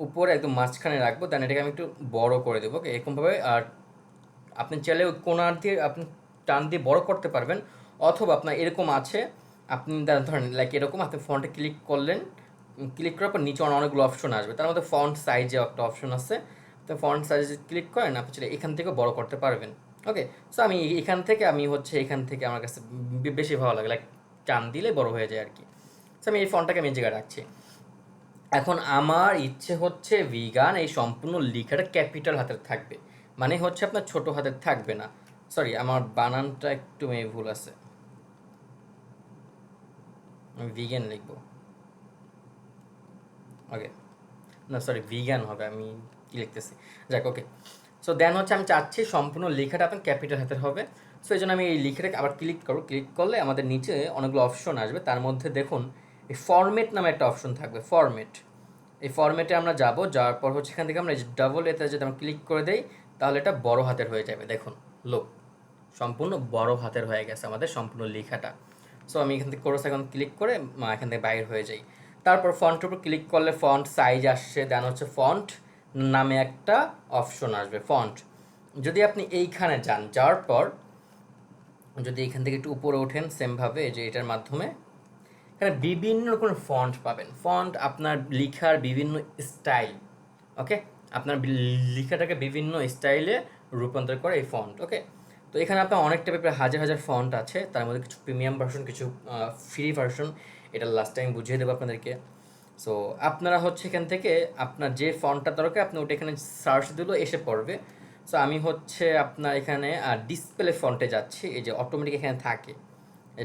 উপরে একদম মাঝখানে রাখবো। দেন এটাকে আমি একটু বড় করে দেবো। ওকে, এরকমভাবে। আর আপনি চাইলে ওই কোণার দিয়ে আপনি টান দিয়ে বড় করতে পারবেন, অথবা আপনার এরকম আছে, আপনি ধরেন লাইক এরকম আপনি ফন্টে ক্লিক করলেন, ক্লিক করার পর নিচে অনেকগুলো অপশন আসবে, তার মধ্যে ফন্ট সাইজে একটা অপশন আছে, তো ফন্ট সাইজে ক্লিক করেন, আপনি চাইলে এখান থেকে বড় করতে পারবেন। ওকে, সো আমি এখান থেকে আমার কাছে বেশি ভালো লাগে, লাইক টান দিলে বড় হয়ে যায় আর কি। সো আমি এই ফন্টটাকে আমি এই জায়গায় রাখছি। এখন আমার ইচ্ছে হচ্ছে ভিগান এই সম্পূর্ণ লেখাটা ক্যাপিটাল হাতের থাকবে, মানে হচ্ছে আপনার ছোট হাতের থাকবে না। সরি, আমার বানানটা একটু ভুল আছে, আমি ভিগান লিখবো। ওকে, না সরি, ভিগান হবে, আমি কি লিখতেছি, যাক। ওকে, সো দেন হচ্ছে আমি চাচ্ছি সম্পূর্ণ লেখাটা আপনার ক্যাপিটাল হাতের হবে। সো এই জন্য আমি এই লেখাটাকে আবার ক্লিক করব। ক্লিক করলে আমাদের নিচে অনেকগুলো অপশন আসবে, তার মধ্যে দেখুন এই ফরম্যাট নামে একটা অপশন থাকবে, ফরম্যাট। এই ফরম্যাটে আমরা যাব, যাওয়ার পর হচ্ছে এখান থেকে আমরা ডাবল এতে যদি আমরা ক্লিক করে দেই, তাহলে এটা বড় হাতের হয়ে যাবে। দেখুন, লোক সম্পূর্ণ বড় হাতের হয়ে গেছে আমাদের সম্পূর্ণ লেখাটা। সো আমি এখান থেকে কোরস এখন ক্লিক করে এখান থেকে বাইর হয়ে যাই। তারপর ফন্টের উপর ক্লিক করলে ফন্ট সাইজ আসছে, দেন হচ্ছে ফন্ট নামে একটা অপশন আসবে, ফন্ট। যদি আপনি এইখানে যাওয়ার পর যদি এখান থেকে একটু উপরে ওঠেন সেমভাবে, যে এটার মাধ্যমে এখানে বিভিন্ন রকমের ফন্ট পাবেন। ফন্ট আপনার লেখার বিভিন্ন স্টাইল। ওকে, আপনার লেখাটাকে বিভিন্ন স্টাইলে রূপান্তর করে এই ফন্ট। ওকে, তো এখানে আপনার অনেক টাইপের হাজার হাজার ফন্ট আছে, তার মধ্যে কিছু প্রিমিয়াম ভার্সন, কিছু ফ্রি ভার্সন, এটা লাস্ট টাইম বুঝিয়ে দেবো আপনাদেরকে। সো আপনারা হচ্ছে এখান থেকে আপনার যে ফন্টটা দরকার আপনি ওটা এখানে সার্চ দিলেও এসে পড়বে। সো আমি হচ্ছে আপনার এখানে ডিসপ্লে ফন্টে যাচ্ছি, এই যে অটোমেটিক এখানে থাকে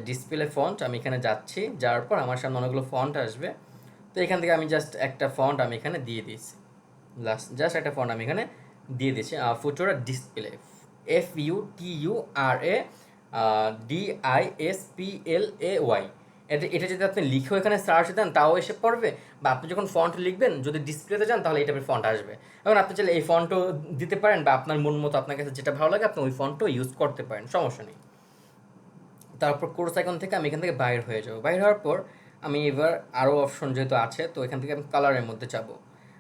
ডিসপ্লে ফন্ট, আমি এখানে যাচ্ছি। যাওয়ার পর আমার সামনে অনেকগুলো ফন্ট আসবে, তো এখান থেকে আমি জাস্ট একটা ফন্ট আমি এখানে দিয়ে দিয়েছি, জাস্ট একটা ফন্ট আমি এখানে দিয়ে দিয়েছি। ফুটোরা ডিসপ্লে, FUTURA এটা যদি আপনি লিখেও এখানে সার্চ দেন তাও এসে পড়বে, বা আপনি যখন ফন্ট লিখবেন যদি ডিসপ্লেতে যান তাহলে এই টাইপের ফন্ট আসবে। এখন আপনি চাইলে এই ফন্টও দিতে পারেন, বা আপনার মন মতো আপনার কাছে যেটা ভালো লাগে আপনি ওই ফন্টও ইউজ করতে পারেন, সমস্যা নেই। তারপর কোর্স আইকন থেকে আমি এখান থেকে বাইর হয়ে যাব। বাইর হওয়ার পর আমি এবার আরও অপশন যেহেতু আছে, তো এখান থেকে আমি কালারের মধ্যে যাব।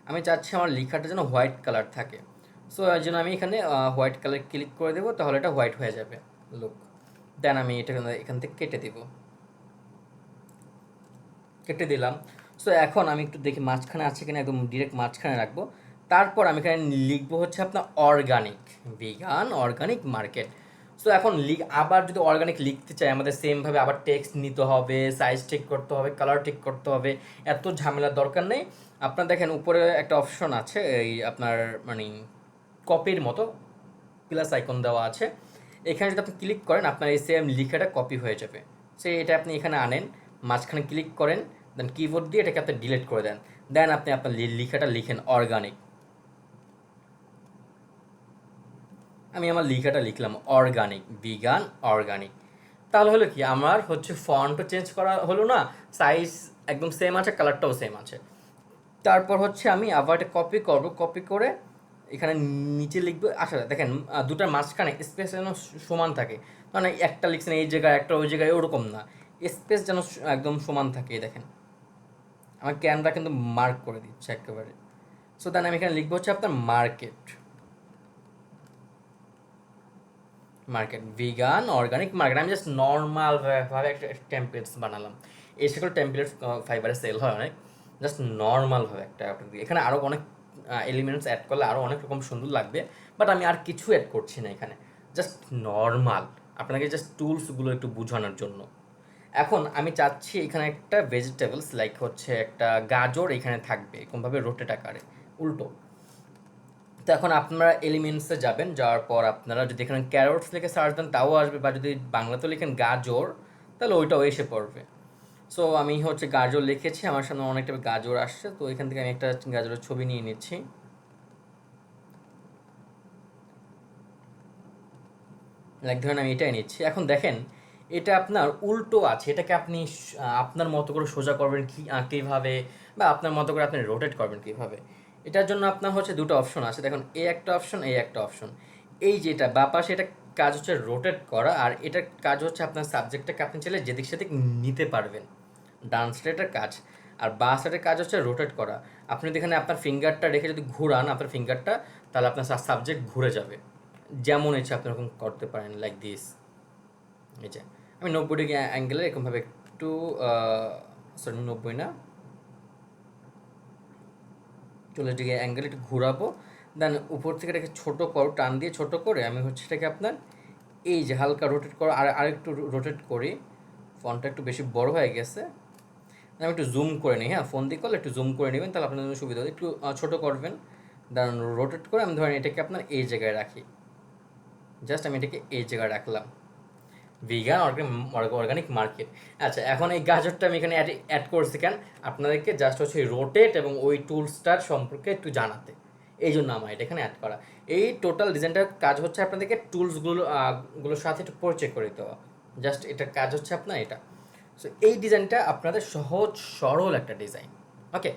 আমি চাচ্ছি আমার লেখাটা যেন হোয়াইট কালার থাকে, সো এই জন্য আমি এখানে হোয়াইট কালার ক্লিক করে দেবো, তাহলে এটা হোয়াইট হয়ে যাবে লুক। দেন আমি এটা এখান থেকে কেটে দেব, কেটে দিলাম। সো এখন আমি একটু দেখি মাঝখানে আছে কিনা, একদম ডিরেক্ট মাঝখানে রাখবো। তারপর আমি এখানে লিখবো হচ্ছে আপনার organic, vegan organic market. So এখন আবার যদি অর্গানিক লিখতে চাই আমাদের সেমভাবে আবার টেক্সট নিতে হবে, সাইজ ঠিক করতে হবে, কালার ঠিক করতে হবে, এত ঝামেলার দরকার নেই। আপনার দেখেন উপরে একটা অপশন আছে, এই আপনার মানে কপির মতো প্লাস আইকন দেওয়া আছে, এখানে যদি আপনি ক্লিক করেন আপনার এই সেম লেখাটা কপি হয়ে যাবে। সো এটা আপনি এখানে আনেন, মাঝখানে ক্লিক করেন, দেন কিবোর্ড দিয়ে এটাকে আপনি ডিলিট করে দেন। দেন আপনি আপনার লেখাটা লিখেন অর্গানিক। আমি আমার লেখাটা লিখলাম অর্গানিক, ভিগান অর্গানিক। তাহলে হলো কি, আমার হচ্ছে ফন্টও চেঞ্জ করা হলো না, সাইজ একদম সেম আছে, কালারটাও সেম আছে। তারপর হচ্ছে আমি আবার এটা কপি করব, কপি করে এখানে নিচে লিখবো। আসলে দেখেন দুটার মাঝখানে স্পেস যেন সমান থাকে, মানে একটা লিখছেন এই জায়গায় একটা ওই জায়গায়, ওরকম না, স্পেস যেন একদম সমান থাকে। দেখেন আমার ক্যানভা কিন্তু মার্ক করে দিচ্ছে একেবারে। সো দেন আমি এখানে লিখবো হচ্ছে আপনার market. Market vegan organic market আমি জাস্ট নর্মাল ভাবে একটা টেমপ্লেটস বানালাম। এই সকল টেমপ্লেটস ফাইবারে সেল হয় অনেক, জাস্ট নর্মালভাবে একটা এখানে আরও অনেক এলিমেন্টস অ্যাড করলে আরও অনেক রকম সুন্দর লাগবে, বাট আমি আর কিছু অ্যাড করছি না এখানে, জাস্ট নর্মাল আপনাকে জাস্ট টুলসগুলো একটু বোঝানোর জন্য। এখন আমি চাচ্ছি এখানে একটা ভেজিটেবলস লাইক হচ্ছে একটা গাজর এখানে থাকবে এরকমভাবে রোটেট আকারে উল্টো। তো এখন আপনারা এলিমেন্টসে যাবেন, যাওয়ার পর আপনারা যদি এখানে ক্যারটস লিখে সার্চ দেন তাও আসবে, বা যদি বাংলাতে লিখেন গাজর তাহলে ওইটাও এসে পড়বে। সো আমি হচ্ছে গাজর লিখেছি, আমার সামনে অনেকটা গাজর আসছে, তো এখান থেকে আমি একটা গাজরের ছবি নিয়ে নিচ্ছি। লাইক ধরেন আমি এটাই নিচ্ছি। এখন দেখেন এটা আপনার উল্টো আছে, এটাকে আপনি আপনার মতো করে সোজা করবেন কীভাবে, বা আপনার মতো করে আপনি রোটেট করবেন কীভাবে, এটার জন্য আপনার হচ্ছে দুটো অপশন আছে। দেখুন এই একটা অপশন, এই একটা অপশন। এই যেটা বা পাশে এটা কাজ হচ্ছে রোটেট করা, আর এটার কাজ হচ্ছে আপনার সাবজেক্টটাকে আপনি চাইলে যেদিক সেদিক নিতে পারবেন, ডান সাইডের কাজ। আর বা সাইডের কাজ হচ্ছে রোটেট করা। আপনি যদি এখানে আপনার ফিঙ্গারটা রেখে যদি ঘুরান আপনার ফিঙ্গারটা, তাহলে আপনার সাবজেক্ট ঘুরে যাবে, যেমন ইচ্ছে আপনি এরকম করতে পারেন লাইক দিস। এই যে আমি 90 ডিগ্রি অ্যাঙ্গেলে এরকমভাবে একটু সরি 90 না 40 ডিগ্রি অ্যাঙ্গেলে একটু ঘুরাবো, দেন উপর থেকে এটাকে ছোটো করো, টান দিয়ে ছোটো করে আমি হচ্ছে এটাকে আপনার এই যে হালকা রোটেট করো, আর একটু রোটেট করি, ফোনটা একটু বেশি বড় হয়ে গেছে, আমি একটু জুম করে নিই। হ্যাঁ, ফোন দিয়ে করলে একটু জুম করে নেবেন, তাহলে আপনার জন্য সুবিধা হবে। একটু ছোটো করবেন, দেন রোটেট করে আমি ধরেন এটাকে আপনার এই জায়গায় রাখি, জাস্ট আমি এটাকে এই জায়গায় রাখলাম, ভিগান অর্গানিক মার্কেট। আচ্ছা, এখন এই গাজরটা আমি এখানে অ্যাড করছি কেন, আপনাদেরকে জাস্ট হচ্ছে রোটেট এবং ওই টুলসটার সম্পর্কে একটু জানাতে, এই জন্য আমার এটা এখানে অ্যাড করা। এই টোটাল ডিজাইনটার কাজ হচ্ছে আপনাদেরকে টুলসগুলোর সাথে একটু পরিচয় করে দেওয়া, জাস্ট এটার কাজ হচ্ছে আপনার এটা। সো এই ডিজাইনটা আপনাদের সহজ সরল একটা ডিজাইন, ওকে।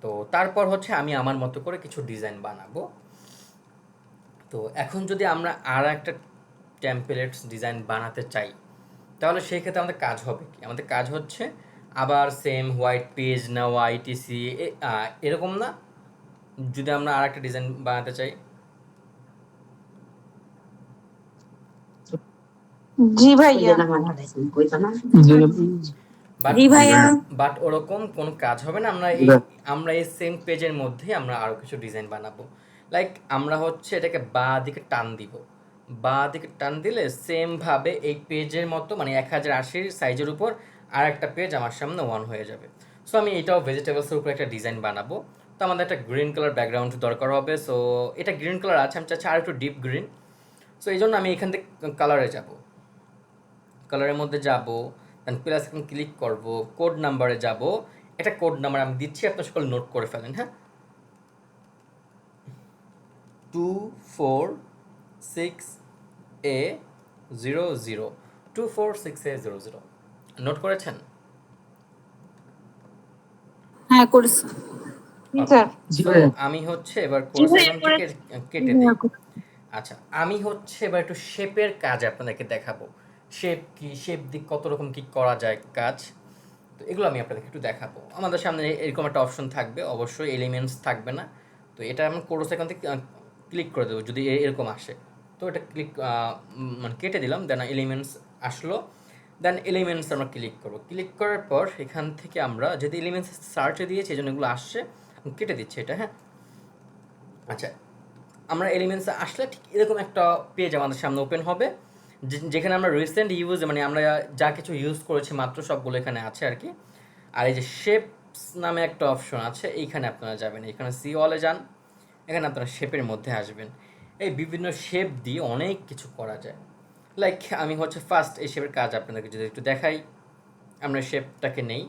তো তারপর হচ্ছে আমি আমার মতো করে কিছু ডিজাইন বানাবো। তো এখন যদি আমরা আর একটা টেমপ্লেটস ডিজাইন বানাতে চাই, তাহলে সেই ক্ষেত্রে আমাদের কাজ হবে কি, আমাদের কাজ হচ্ছে আবার সেম হোয়াইট পেজ নেওয়া আইটিসি এরকম না। যদি আমরা আর একটা ডিজাইন বানাতে চাই, জি ভাইয়া। বাট ওরকম কোনো কাজ হবে না। আমরা এই সেম পেজের মধ্যে আমরা আরও কিছু ডিজাইন বানাবো। লাইক আমরা হচ্ছে এটাকে বাঁ দিকে টান দিব, বাঁ দিকে টান দিলে সেমভাবে এই পেজের মতো মানে 1080 সাইজের উপর আর একটা পেজ আমার সামনে ওয়ান হয়ে যাবে। সো আমি এটাও ভেজিটেবলসের উপর একটা ডিজাইন বানাবো। তো আমাদের একটা গ্রিন কালার ব্যাকগ্রাউন্ড দরকার হবে। সো এটা গ্রিন কালার আছে, আমি চাচ্ছি আর একটু ডিপ গ্রিন। সো এই জন্য আমি এখান থেকে কালারে যাব, কালারের মধ্যে যাব, দেন প্লাস এখন ক্লিক করব, কোড নাম্বারে যাব। এটা কোড নাম্বার আমি দিচ্ছি, আপনার সকল নোট করে ফেলেন। হ্যাঁ, 246A00 246A00 নোট করেছেন? হ্যাঁ করেছি। স্যার। আমি হচ্ছে এবার কোর্সের থেকে কেটে দিই। আচ্ছা, আমি হচ্ছে এবার একটু শেপের কাজ আপনাদেরকে দেখাবো। শেপ কি, শেপ দিক কত রকম কি করা যায় কাজ, তো এগুলো আমি আপনাদেরকে একটু দেখাবো। আমাদের সামনে এরকম একটা অপশন থাকবে, অবশ্যই এলিমেন্টস থাকবে না। তো এটা আমি কোর্স এখান থেকে ক্লিক করে দেবো যদি এরকম আসে। তো এটা ক্লিক মানে কেটে দিলাম, দেন এলিমেন্টস আসলো, দেন এলিমেন্টস আমরা ক্লিক করবো। ক্লিক করার পর এখান থেকে আমরা যদি এলিমেন্টস সার্চে দিয়েছি এই জন্য এগুলো আসছে, কেটে দিচ্ছি এটা। হ্যাঁ, আচ্ছা, আমরা এলিমেন্টসে আসলে ঠিক এরকম একটা পেজ আমাদের সামনে ওপেন হবে, যেখানে আমরা রিসেন্ট ইউজ মানে আমরা যা কিছু ইউজ করেছি মাত্র সবগুলো এখানে আছে আর কি। আর এই যে শেপস নামে একটা অপশন আছে, এইখানে আপনারা যাবেন, এখানে সি অলে যান, এখানে আপনারা শেপের মধ্যে আসবেন। এই বিভিন্ন শেপ দিয়ে অনেক কিছু করা যায়। লাইক আমি হচ্ছে ফার্স্ট এই শেপের কাজ আপনাদেরকে যদি একটু দেখাই, আমরা শেপটাকে নেই,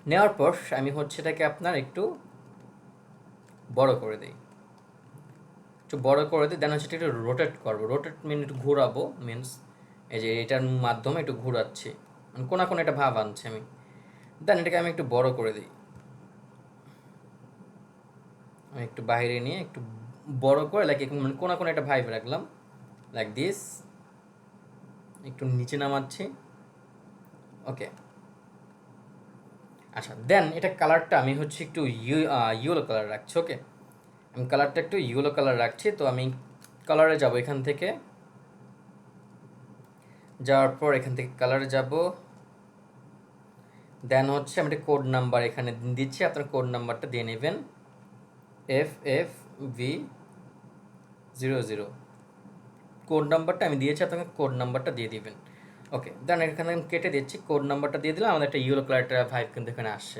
নেওয়ার পর আমি হচ্ছে এটাকে আপনার একটু বড় করে দিই, একটু বড় করে দিই, দেন হচ্ছে একটু রোটেট করবো। রোটেট মিন একটু ঘোরাবো, মিনস এই যে এটার মাধ্যমে একটু ঘোরাচ্ছি, মানে কোনা কোনো একটা ভাব আনছে আমি। দেন এটাকে আমি একটু বড় করে দিই, আমি একটু বাইরে নিয়ে একটু বড় করে লাইক মানে কোনা কোনো একটা ভাইব রাখলাম লাইক দিস, একটু নিচে নামাচ্ছি। ওকে, আচ্ছা, দেন এটা কালারটা আমি হচ্ছে একটু ইয়েলো কালার রাখছি। ওকে, আমি কালারটা একটু ইয়েলো কালার রাখছি। তো আমি কালারে যাব, এখান থেকে যাওয়ার পর এখান থেকে কালারে যাব, দেন হচ্ছে আমি একটা কোড নাম্বার এখানে দিচ্ছি, আপনার কোড নাম্বারটা দিয়ে নেবেন FFV00, কোড নাম্বারটা আমি দিয়েছি, আপনাকে কোড নাম্বারটা দিয়ে দিবেন। ওকে, দেন এখানে আমি কেটে দিচ্ছি, কোড নাম্বারটা দিয়ে দিলাম, আমাদের একটা ইয়েলো কালার একটা ভাইব কিন্তু এখানে আসছে।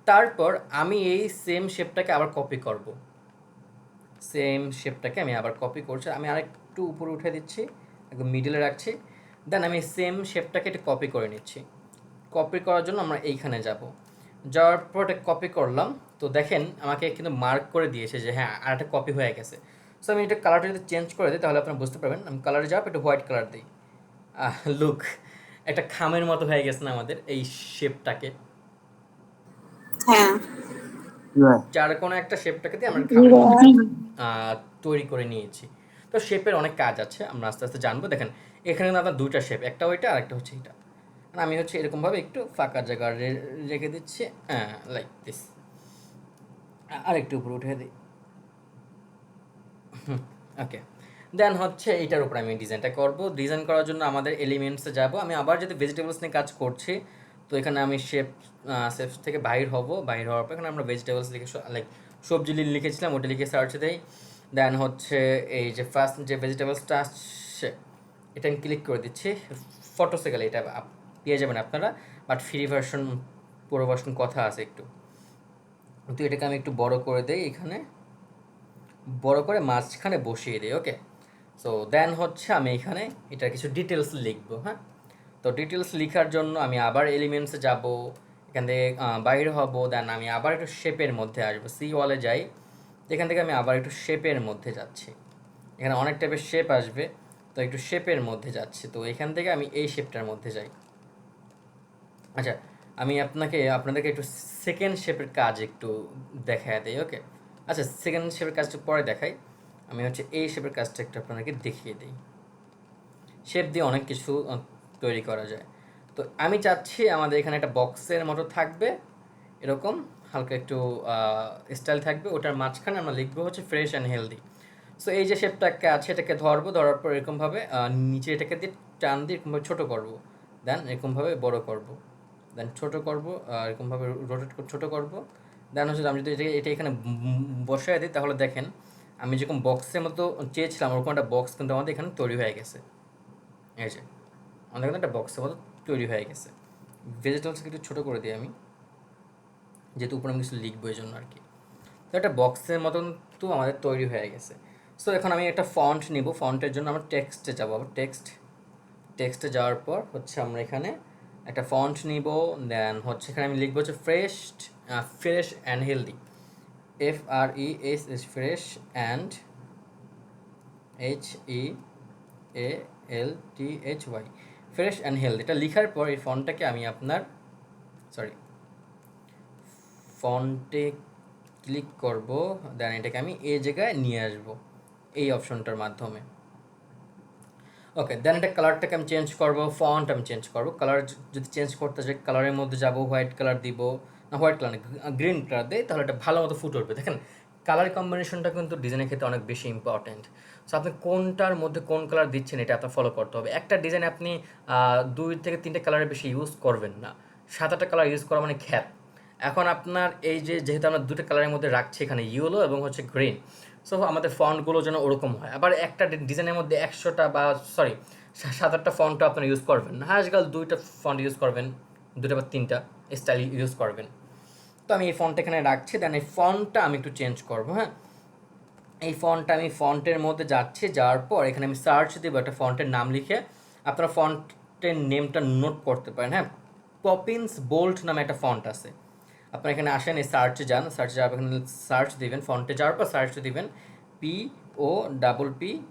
তারপর আমি এই সেম শেপটাকে আবার কপি করব, সেম শেপটাকে আমি আবার কপি করছি, আমি আরেকটু উপরে উঠে দিচ্ছি, একদম মিডলে রাখছি, দেন আমি সেম শেপটাকে একটু কপি করে নিচ্ছি। কপি করার জন্য আমরা এইখানে যাব, যাওয়ার পর এটা কপি করলাম, তো দেখেন আমাকে কিন্তু মার্ক করে দিয়েছে যে হ্যাঁ আর একটা কপি হয়ে গেছে। সো আমি এটা কালারটা যদি চেঞ্জ করে দিই তাহলে আপনারা বুঝতে পারবেন। আমি কালারে যাবো, একটু হোয়াইট কালার দিই, লুক একটা খামের মতো হয়ে গেছে না আমাদের এই শেপটাকে, হ্যাঁ জি ভাই। যার কোনো একটা শেপটাকে দিয়ে আমরা খামের মতো তৈরি করে নিয়েছি। তো শেপের অনেক কাজ আছে, আমরা আস্তে আস্তে জানবো। দেখেন এখানে কিন্তু আপনার দুইটা শেপ, একটা ওইটা আর একটা হচ্ছে এটা। আমি হচ্ছে এরকমভাবে একটু ফাঁকা জায়গা রেখে দিচ্ছি, লাইক দিস, আর একটু উপরে উঠে দিই। ওকে, দেন হচ্ছে এইটার উপর আমি ডিজাইনটা করব। ডিজাইন করার জন্য আমাদের এলিমেন্টসে যাব, আমি আবার যদি ভেজিটেবলস নিয়ে কাজ করছি, তো এখানে আমি শেপ থেকে বাইর হব, বাইর হওয়ার পর এখানে আমরা ভেজিটেবলস লিখে লাইক সবজি লিখেছিলাম ওটা লিখে সার্চ দেই। দেন হচ্ছে এই যে ফার্স্ট যে ভেজিটেবলসটা আসছে এটা আমি ক্লিক করে দিচ্ছি, ফটোসে গেলে এটা পেয়ে যাবেন আপনারা, বাট ফ্রি ভার্সন পুরো ভার্সন কথা আছে একটু, তো এটাকে আমি একটু বড় করে দেই, এখানে বড় করে মাঝখানে বসিয়ে দিই। ওকে, সো দেন হচ্ছে আমি এখানে এটার কিছু ডিটেলস লিখবো। হ্যাঁ, তো ডিটেলস লেখার জন্য আমি আবার এলিমেন্টসে যাব, এখান থেকে বাইরে হব, দেন আমি আবার একটু শেপের মধ্যে আসবো, সি ওয়ালে যাই, এখান থেকে আমি আবার একটু শেপের মধ্যে যাচ্ছি, এখানে অনেক টাইপের শেপ আসবে, তো একটু শেপের মধ্যে যাচ্ছি, তো এখান থেকে আমি এই শেপটার মধ্যে যাই। আচ্ছা, আমি আপনাদেরকে একটু সেকেন্ড শেপের কাজ একটু দেখায় দিই। ওকে, আচ্ছা সেকেন্ড শেপের কাজটা পরে দেখাই, আমি হচ্ছে এই শেপের কাজটা একটু আপনাদেরকে দেখিয়ে দিই। শেপ দিয়ে অনেক কিছু তৈরি করা যায়। তো আমি চাচ্ছি আমাদের এখানে একটা বক্সের মতো থাকবে, এরকম হালকা একটু স্টাইল থাকবে, ওটার মাঝখানে আমরা লিখবো হচ্ছে ফ্রেশ অ্যান্ড হেলদি। সো এই যে শেপটাকে আছে এটাকে ধরবো, ধরার পর এরকমভাবে নিচে এটাকে দিয়ে টান দিয়ে এরকমভাবে ছোটো করবো, দেন এরকমভাবে বড় করবো, দেন ছোটো করবো, এরকমভাবে রোটেট করে ছোটো করবো, দেন হচ্ছে আমি যদি এটা এখানে বসায় দিই তাহলে দেখেন আমি যেরকম বক্সের মতো চেয়েছিলাম ওরকম একটা বক্স কিন্তু আমাদের এখানে তৈরি হয়ে গেছে। এই যে আমাদের এখানে একটা বক্সের মতো তৈরি হয়ে গেছে। ভেজিটেবলসকে একটু ছোটো করে দিই আমি, যেহেতু উপরে আমি কিছু লিখবো এই জন্য আর কি। তো একটা বক্সের মতন তো আমাদের তৈরি হয়ে গেছে। সো এখন আমি একটা ফন্ট নিব, ফন্টের জন্য আমরা টেক্সটে যাবো, আবার টেক্সটে যাওয়ার পর হচ্ছে আমরা এখানে একটা ফন্ট নিব, দেন হচ্ছে এখানে আমি লিখবো হচ্ছে fresh and healthy, FRES, fresh and HEALTHY, fresh and healthy. এটা লেখার পর এই ফন্টটাকে আমি ফন্টে ক্লিক করব, দেন এটাকে আমি এই জায়গায় নিয়ে আসব এই অপশনটার মাধ্যমে। ওকে, দেন এটা কালারটাকে আমি চেঞ্জ করবো, ফন্ট আমি চেঞ্জ করবো। কালার যদি চেঞ্জ করতে চাই কালারের মধ্যে যাব, হোয়াইট কালার দিব, না হোয়াইট কালার না গ্রিন কালার দেয়, তাহলে এটা ভালো মতো ফুটে উঠবে। দেখেন কালার কম্বিনেশনটা কিন্তু ডিজাইনের ক্ষেত্রে অনেক বেশি ইম্পর্টেন্ট। সো আপনি কোনটার মধ্যে কোন কালার দিচ্ছেন এটা আপনার ফলো করতে হবে। একটা ডিজাইনে আপনি 2 থেকে 3টে কালারের বেশি ইউজ করবেন না, 7-8টা কালার ইউজ করা মানে খ্যাপ। এখন আপনার এই যেহেতু আমরা 2টা কালারের মধ্যে রাখছি এখানে ইয়েলো এবং হচ্ছে গ্রিন, সো আমাদের ফন্টগুলো যেন ওরকম হয়। আবার একটা ডিজাইনের মধ্যে 100টা বা 7-8টা ফন্টও আপনারা ইউজ করবেন না, আজকাল 2টা ফন্ট ইউজ করবেন, 2টা বা 3টা স্টাইল ইউজ করবেন। তো আমি এই ফন্টটা এখানে রাখছি, দেন এই ফন্টটা আমি একটু চেঞ্জ করবো। হ্যাঁ, এই ফন্টটা আমি ফন্টের মধ্যে যাচ্ছি, যাওয়ার পর এখানে আমি সার্চ দেবো একটা ফন্টের নাম লিখে, আপনারা ফন্টের নেমটা নোট করতে পারেন। হ্যাঁ, পপিন্স বোল্ড নামে একটা ফন্ট আছে, আপনারা এখানে আসেন, এই সার্চে যান, সার্চে যাওয়ার এখানে সার্চ দিবেন, ফন্টে যাওয়ার পর সার্চ দিবেন POPPINS,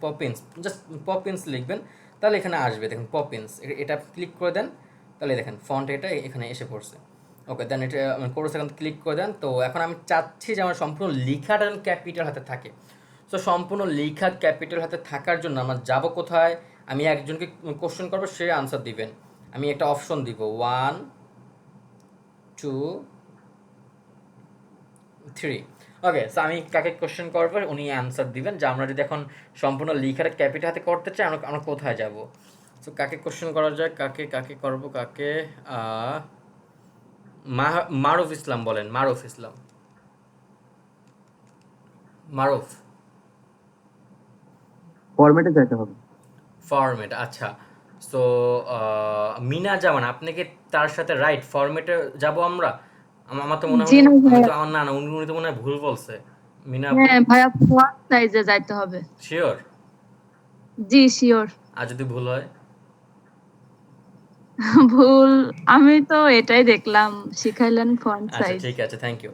পপিন্স, জাস্ট পপিন্স লিখবেন, তাহলে এখানে আসবে দেখুন পপিন্স, এটা ক্লিক করে দেন, তাহলে দেখেন ফন্ট এটা এখানে এসে পড়ছে। ওকে, দেন এটা কোর্স এখন ক্লিক করে দেন। তো এখন আমি চাচ্ছি যে আমার সম্পূর্ণ লেখাটা যেন ক্যাপিটাল হাতে থাকে। সো সম্পূর্ণ লেখা ক্যাপিটাল হাতে থাকার জন্য আমরা যাব কোথায়, আমি একজনকে কোশ্চেন করবো, সে আনসার দিবেন, আমি একটা অপশন দিব 1 2 3, ওকে, সো আমি কাকে কোশ্চেন করবো উনি অ্যান্সার দিবেন যে আমরা যদি এখন সম্পূর্ণ লিখাটা ক্যাপিটাল হাতে করতে চাই আমরা আমরা কোথায় যাব। সো কাকে কোশ্চেন করা যায়, কাকে কাকে করবো, কাকে মারুফ ইসলাম বলেন, মারুফ ইসলাম, মারুফ। ফরম্যাটে যাইতে হবে। ফরম্যাট, আচ্ছা। সো মিনা জামান, আপনি কি তার সাথে রাইট ফরম্যাটে যাব আমরা? আমার তো মনে হয় জি না আমি ভাইয়া। তো আমার না উনি তো মনে হয় ভুল বলছে। মিনা হ্যাঁ ভাইয়া, ফোন সাইজে যাইতে হবে। শিওর? জি শিওর। আর যদি ভুল হয়? ভুল, আমি তো এটাই দেখলাম, শিখাইলেন ফন্ট আচ্ছা সাইজ। ঠিক আছে, থ্যাংক ইউ।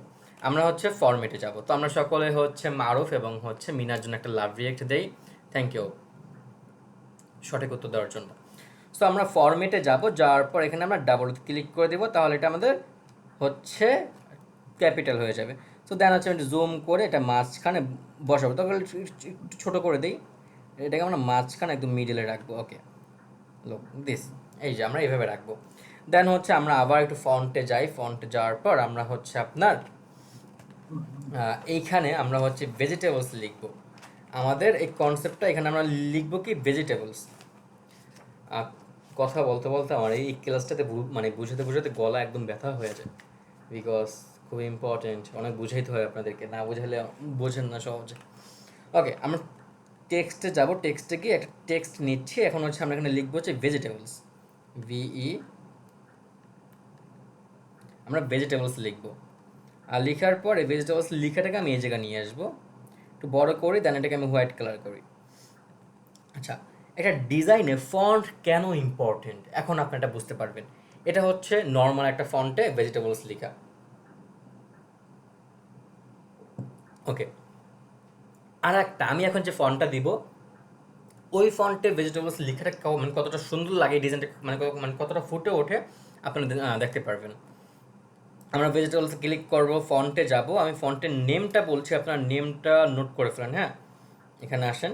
আমরা হচ্ছে ফরম্যাটে যাব। তো আমরা সকলে হচ্ছে মারুফ এবং হচ্ছে মিনার জন্য একটা লাভ রিয়েক্ট দেই। থ্যাংক ইউ সঠিক উত্তর দেওয়ার জন্য। সো আমরা ফরম্যাটে যাব, যাওয়ার পর এখানে আমরা ডাবল ক্লিক করে দেবো, তাহলে এটা আমাদের হচ্ছে ক্যাপিটাল হয়ে যাবে। সো দেন হচ্ছে আমি জুম করে এটা মাঝখানে বসাবো, তবে একটু ছোটো করে দিই, এটাকে আমরা মাঝখানে একদম মিডিলে রাখবো। ওকে, লোক দিস, এই যে আমরা এইভাবে রাখবো। দেন হচ্ছে আমরা আবার একটু ফন্টে যাই, ফন্টে যাওয়ার পর আমরা হচ্ছে আপনার এইখানে আমরা হচ্ছে ভেজিটেবলস লিখবো। আমাদের এই কনসেপ্টটা এখানে আমরা লিখবো কি ভেজিটেবলস। কথা বলতে বলতে আমার এই ক্লাসটাতে মানে বুঝাতে বুঝাতে গলা একদম ব্যথা হয়ে যায়, বিকজ খুব ইম্পর্টেন্ট, অনেক বুঝাইতে হয় আপনাদেরকে, না বুঝাইলে বোঝেন না সহজে। ওকে, আমরা টেক্সটে যাব, টেক্সটে গিয়ে একটা টেক্সট নিচ্ছি। এখন হচ্ছে আমরা এখানে লিখবো হচ্ছে ভেজিটেবলস, ভিই, আমরা ভেজিটেবলস লিখবো। আর লেখার পরে ভেজিটেবলস লেখাটাকে আমি এই জায়গায় নিয়ে আসবো, একটু বড় করি, দেন এটাকে আমি হোয়াইট কালার করি। আচ্ছা, এটা ডিজাইনে ফন্ট কেন ইম্পর্টেন্ট এখন আপনি এটা বুঝতে পারবেন। এটা হচ্ছে নর্মাল একটা ফন্টে ভেজিটেবলস লেখা। ওকে, আর একটা আমি এখন যে ফন্টটা দিব ওই ফন্টে ভেজিটেবলস লেখাটা মানে কতটা সুন্দর লাগে, ডিজাইনটা মানে কতটা ফুটে ওঠে আপনারা দেখতে পারবেন। আমরা ভেজিটেবলস ক্লিক করব, ফন্টে যাব, আমি ফন্টের নেমটা বলছি, আপনার নেমটা নোট করে ফেলেন। হ্যাঁ, এখানে আসেন,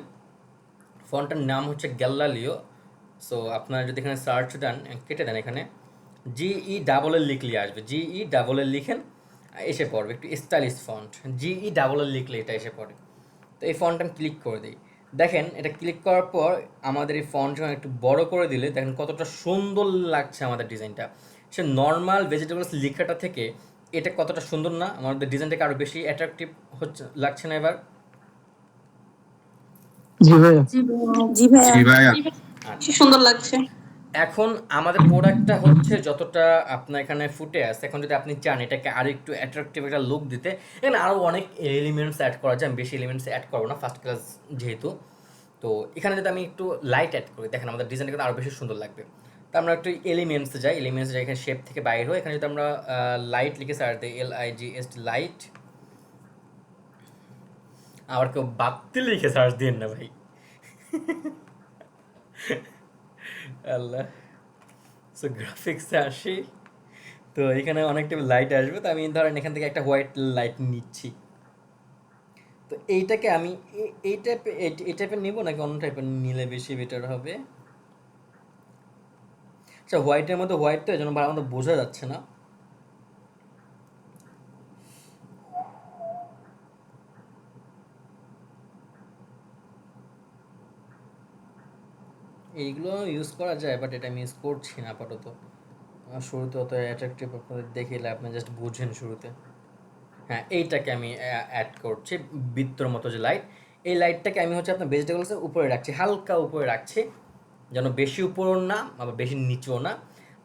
ফন্টের নাম হচ্ছে গ্যালালিও। সো আপনারা যদি এখানে সার্চ দেন, কেটে দেন, এখানে জিই ডাবল এল লিখলে আসবে, জিই ডাবল এল লিখেন, এসে পড়বে একটু stylish font, G double L লিখলে এটা এসে পড়ে। তো এই ফন্ট আমি ক্লিক করে দিই, দেখেন এটা ক্লিক করার পর আমাদের এই ফন্ট যখন একটু বড় করে দিলে দেখেন কতটা সুন্দর লাগছে আমাদের ডিজাইনটা। সে নর্মাল ভেজিটেবলস লেখাটা থেকে এটা কতটা সুন্দর না, আমাদের ডিজাইনটাকে আরও বেশি অ্যাট্রাকটিভ হচ্ছে লাগছে না এবার? জি ভাইয়া। জি ভাইয়া। জি ভাইয়া। কি সুন্দর লাগছে। এখন আমাদের প্রোডাক্টটা হচ্ছে যতটা আপনার এখানে ফুটে আছে, এখন যদি আপনি চান এটাকে আরও একটু অ্যাট্রাকটিভ একটা লুক দিতে, এখানে আরও অনেক এলিমেন্টস অ্যাড করা যায়, আমি বেশি এলিমেন্টস অ্যাড করবো না ফার্স্ট ক্লাস যেহেতু। তো এখানে যদি আমি একটু লাইট অ্যাড করি, দেখেন আমাদের ডিজাইনটা কিন্তু আরও বেশি সুন্দর লাগবে। তো আমরা একটু এলিমেন্টসে যাই, এলিমেন্টসে যাই, এখানে শেপ থেকে বাইর হয়, এখানে যদি আমরা লাইট লিখে সার্চ দিই, LIGHT লাইট, আবার কেউ বাতি লিখে সার্চ দিন না ভাই, আল্লাহ। সো গ্রাফিক্সে আসি, তো এখানে অনেকটা লাইট আসবে, তো আমি ধরেন এখান থেকে একটা হোয়াইট লাইট নিচ্ছি। তো এইটাকে আমি এই টাইপের নিব নাকি অন্য টাইপের নিলে বেশি বেটার হবে? আচ্ছা, হোয়াইটের মধ্যে হোয়াইট তো এই জন্য আমাদের বোঝা যাচ্ছে না। এইগুলো ইউজ করা যায়, বাট এটা আমি ইউজ করছি না আপাতত। শুরুতে অত অ্যাট্রাকটিভ আপনাদের দেখিলে আপনি জাস্ট বুঝেন শুরুতে। হ্যাঁ, এইটাকে আমি অ্যাড করছি, বৃত্তর মতো যে লাইট, এই লাইটটাকে আমি হচ্ছে আপনার ভেজিটেবলসের উপরে রাখছি, হালকা উপরে রাখছি, যেন বেশি উপরও না আবার বেশি নিচেও না,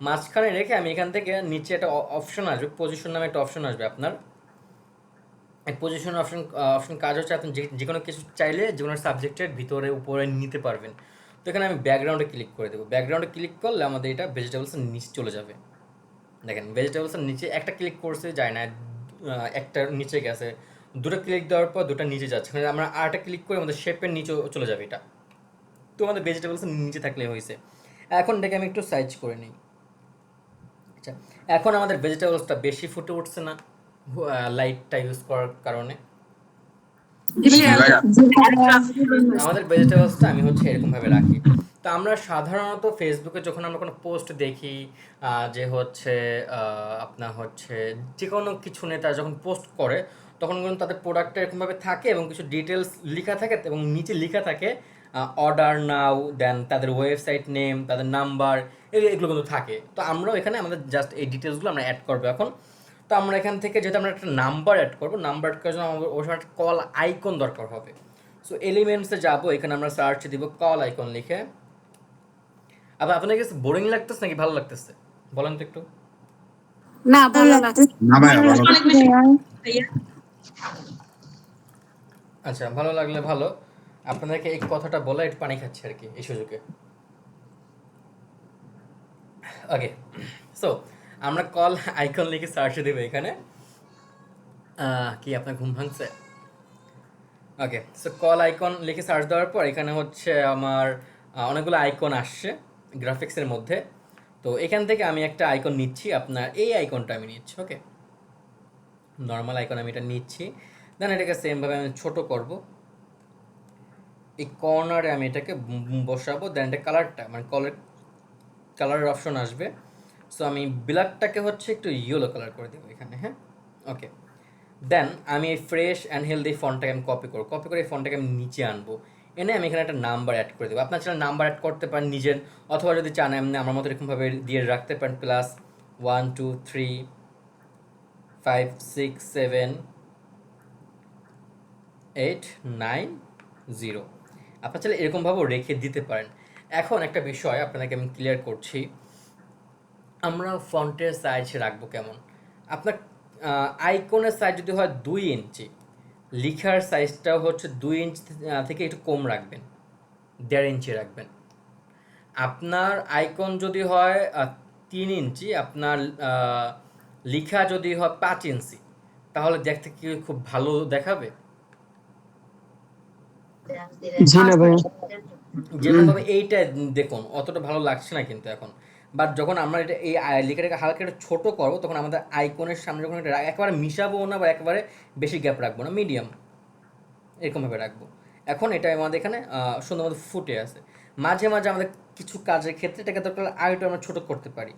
মাঝখানে রেখে আমি এখান থেকে নিচে একটা অপশন আসবে, পজিশন নামে একটা অপশন আসবে আপনার। এই পজিশন অপশন কাজ হচ্ছে আপনি যে কোনো কিছু চাইলে যে কোনো সাবজেক্টের ভিতরে উপরে নিতে পারবেন। তো এখানে আমি ব্যাকগ্রাউন্ডে ক্লিক করে দেবো, ব্যাকগ্রাউন্ডে ক্লিক করলে আমাদের এটা ভেজিটেবলসের নিচে চলে যাবে। দেখেন ভেজিটেবলসের নিচে একটা ক্লিক করছে যায় না, একটা নিচে গেছে, দুটো ক্লিক দেওয়ার পর দুটো নিচে যাচ্ছে, আমরা আরেকটা ক্লিক করে আমাদের শেপের নিচে চলে যাবে এটা। তো আমাদের ভেজিটেবলসের নিচে থাকলে হয়েছে। এখন এটাকে আমি একটু সাইজ করে নিই। আচ্ছা, এখন আমাদের ভেজিটেবলসটা বেশি ফুটে উঠছে না লাইটটা ইউজ করার কারণে? জি ভাইয়া। আমাদের ভেজিটেবলসটা আমি হচ্ছে এরকমভাবে রাখি। তো আমরা সাধারণত ফেসবুকে যখন আমরা কোনো পোস্ট দেখি, যে হচ্ছে আপনার হচ্ছে যে কোনো কিছু নেতা যখন পোস্ট করে, তখন কিন্তু তাদের প্রোডাক্টটা এরকমভাবে থাকে এবং কিছু ডিটেলস লেখা থাকে এবং নিচে লেখা থাকে অর্ডার নাও, দেন তাদের ওয়েবসাইট নেম, তাদের নাম্বার, এগুলো কিন্তু থাকে। তো আমরাও এখানে আমাদের জাস্ট এই ডিটেলসগুলো আমরা অ্যাড করবো এখন। তো আমরা এখান থেকে যেহেতু আমরা একটা নাম্বার অ্যাড করবো, নাম্বার অ্যাড করার জন্য আমাদের ওর সময় একটা কল আইকন দরকার হবে। সো এলিমেন্টসে যাবো, এখানে আমরা সার্চ দিব কল আইকন লিখে। আবার আপনার কাছে বোরিং লাগতেছে নাকি ভালো লাগতেছে বলেন তো একটু। না ভালো লাগছে। না ভাইয়া ভালো অনেক বেশি ভাইয়া। আচ্ছা, ভালো লাগলে ভালো। আপনাদেরকে এই কথাটা বলে একটু পানি খাচ্ছি আর কি এই সুযোগে। ওকে, সো আমরা কল আইকন লিখে সার্চ দেবো এখানে। কি আপনার ঘুম ভাঙছে? ওকে, সো কল আইকন লিখে সার্চ দেওয়ার পর এখানে হচ্ছে আমার অনেকগুলো আইকন আসছে গ্রাফিক্সের মধ্যে। তো এখান থেকে আমি একটা আইকন নিচ্ছি, আপনার এই আইকনটা আমি নিচ্ছি। ওকে, নর্মাল আইকন আমি এটা নিচ্ছি। দেন এটাকে সেমভাবে আমি ছোটো করব, এই কর্নারে আমি এটাকে বসাবো। দেন এটা কালারটা মানে কালারের অপশন আসবে। সো আমি ব্ল্যাকটাকে হচ্ছে একটু ইয়েলো কালার করে দেবো এখানে। হ্যাঁ, ওকে। দেন আমি এই ফ্রেশ অ্যান্ড হেলদি ফন্টটাকে আমি কপি করে এই ফন্টটাকে আমি নিচে আনবো, এনে আমি এখানে একটা নাম্বার অ্যাড করে দেবো। আপনার চাইলে নাম্বার অ্যাড করতে পারেন নিজের, অথবা যদি চান এমনি আমার মতো এরকমভাবে দিয়ে রাখতে পারেন +1 2 3 5 6 7 8 9 0। আপনার চাইলে এরকমভাবেও রেখে দিতে পারেন। এখন একটা বিষয় আপনাদেরকে আমি ক্লিয়ার করছি, আমরা ফন্টের সাইজ রাখবো কেমন। আপনার আইকনের সাইজ যদি হয় 2 ইঞ্চি, লিখার সাইজটাও হচ্ছে 2 ইঞ্চি থেকে একটু কম রাখবেন, 1.5 ইঞ্চি রাখবেন। আপনার আইকন যদি হয় 3 ইঞ্চি, আপনার লিখা যদি হয় 5 ইঞ্চি, তাহলে দেখতে কি খুব ভালো দেখাবে? জি না ভাই। যেরকমভাবে এইটা দেখুন অতটা ভালো লাগছে না কিন্তু এখন। বাট যখন আমরা এটা এই লেখাটাকে হালকা একটু ছোটো করবো, তখন আমাদের আইকনের সামনে যখন এটা একেবারে মিশাবো না বা একেবারে বেশি গ্যাপ রাখবো না, মিডিয়াম এরকমভাবে রাখবো। এখন এটা আমাদের এখানে সুন্দর মতো ফুটে আছে। মাঝে মাঝে আমাদের কিছু কাজের ক্ষেত্রে এটাকে দরকার আরেকটু আমরা ছোটো করতে পারি,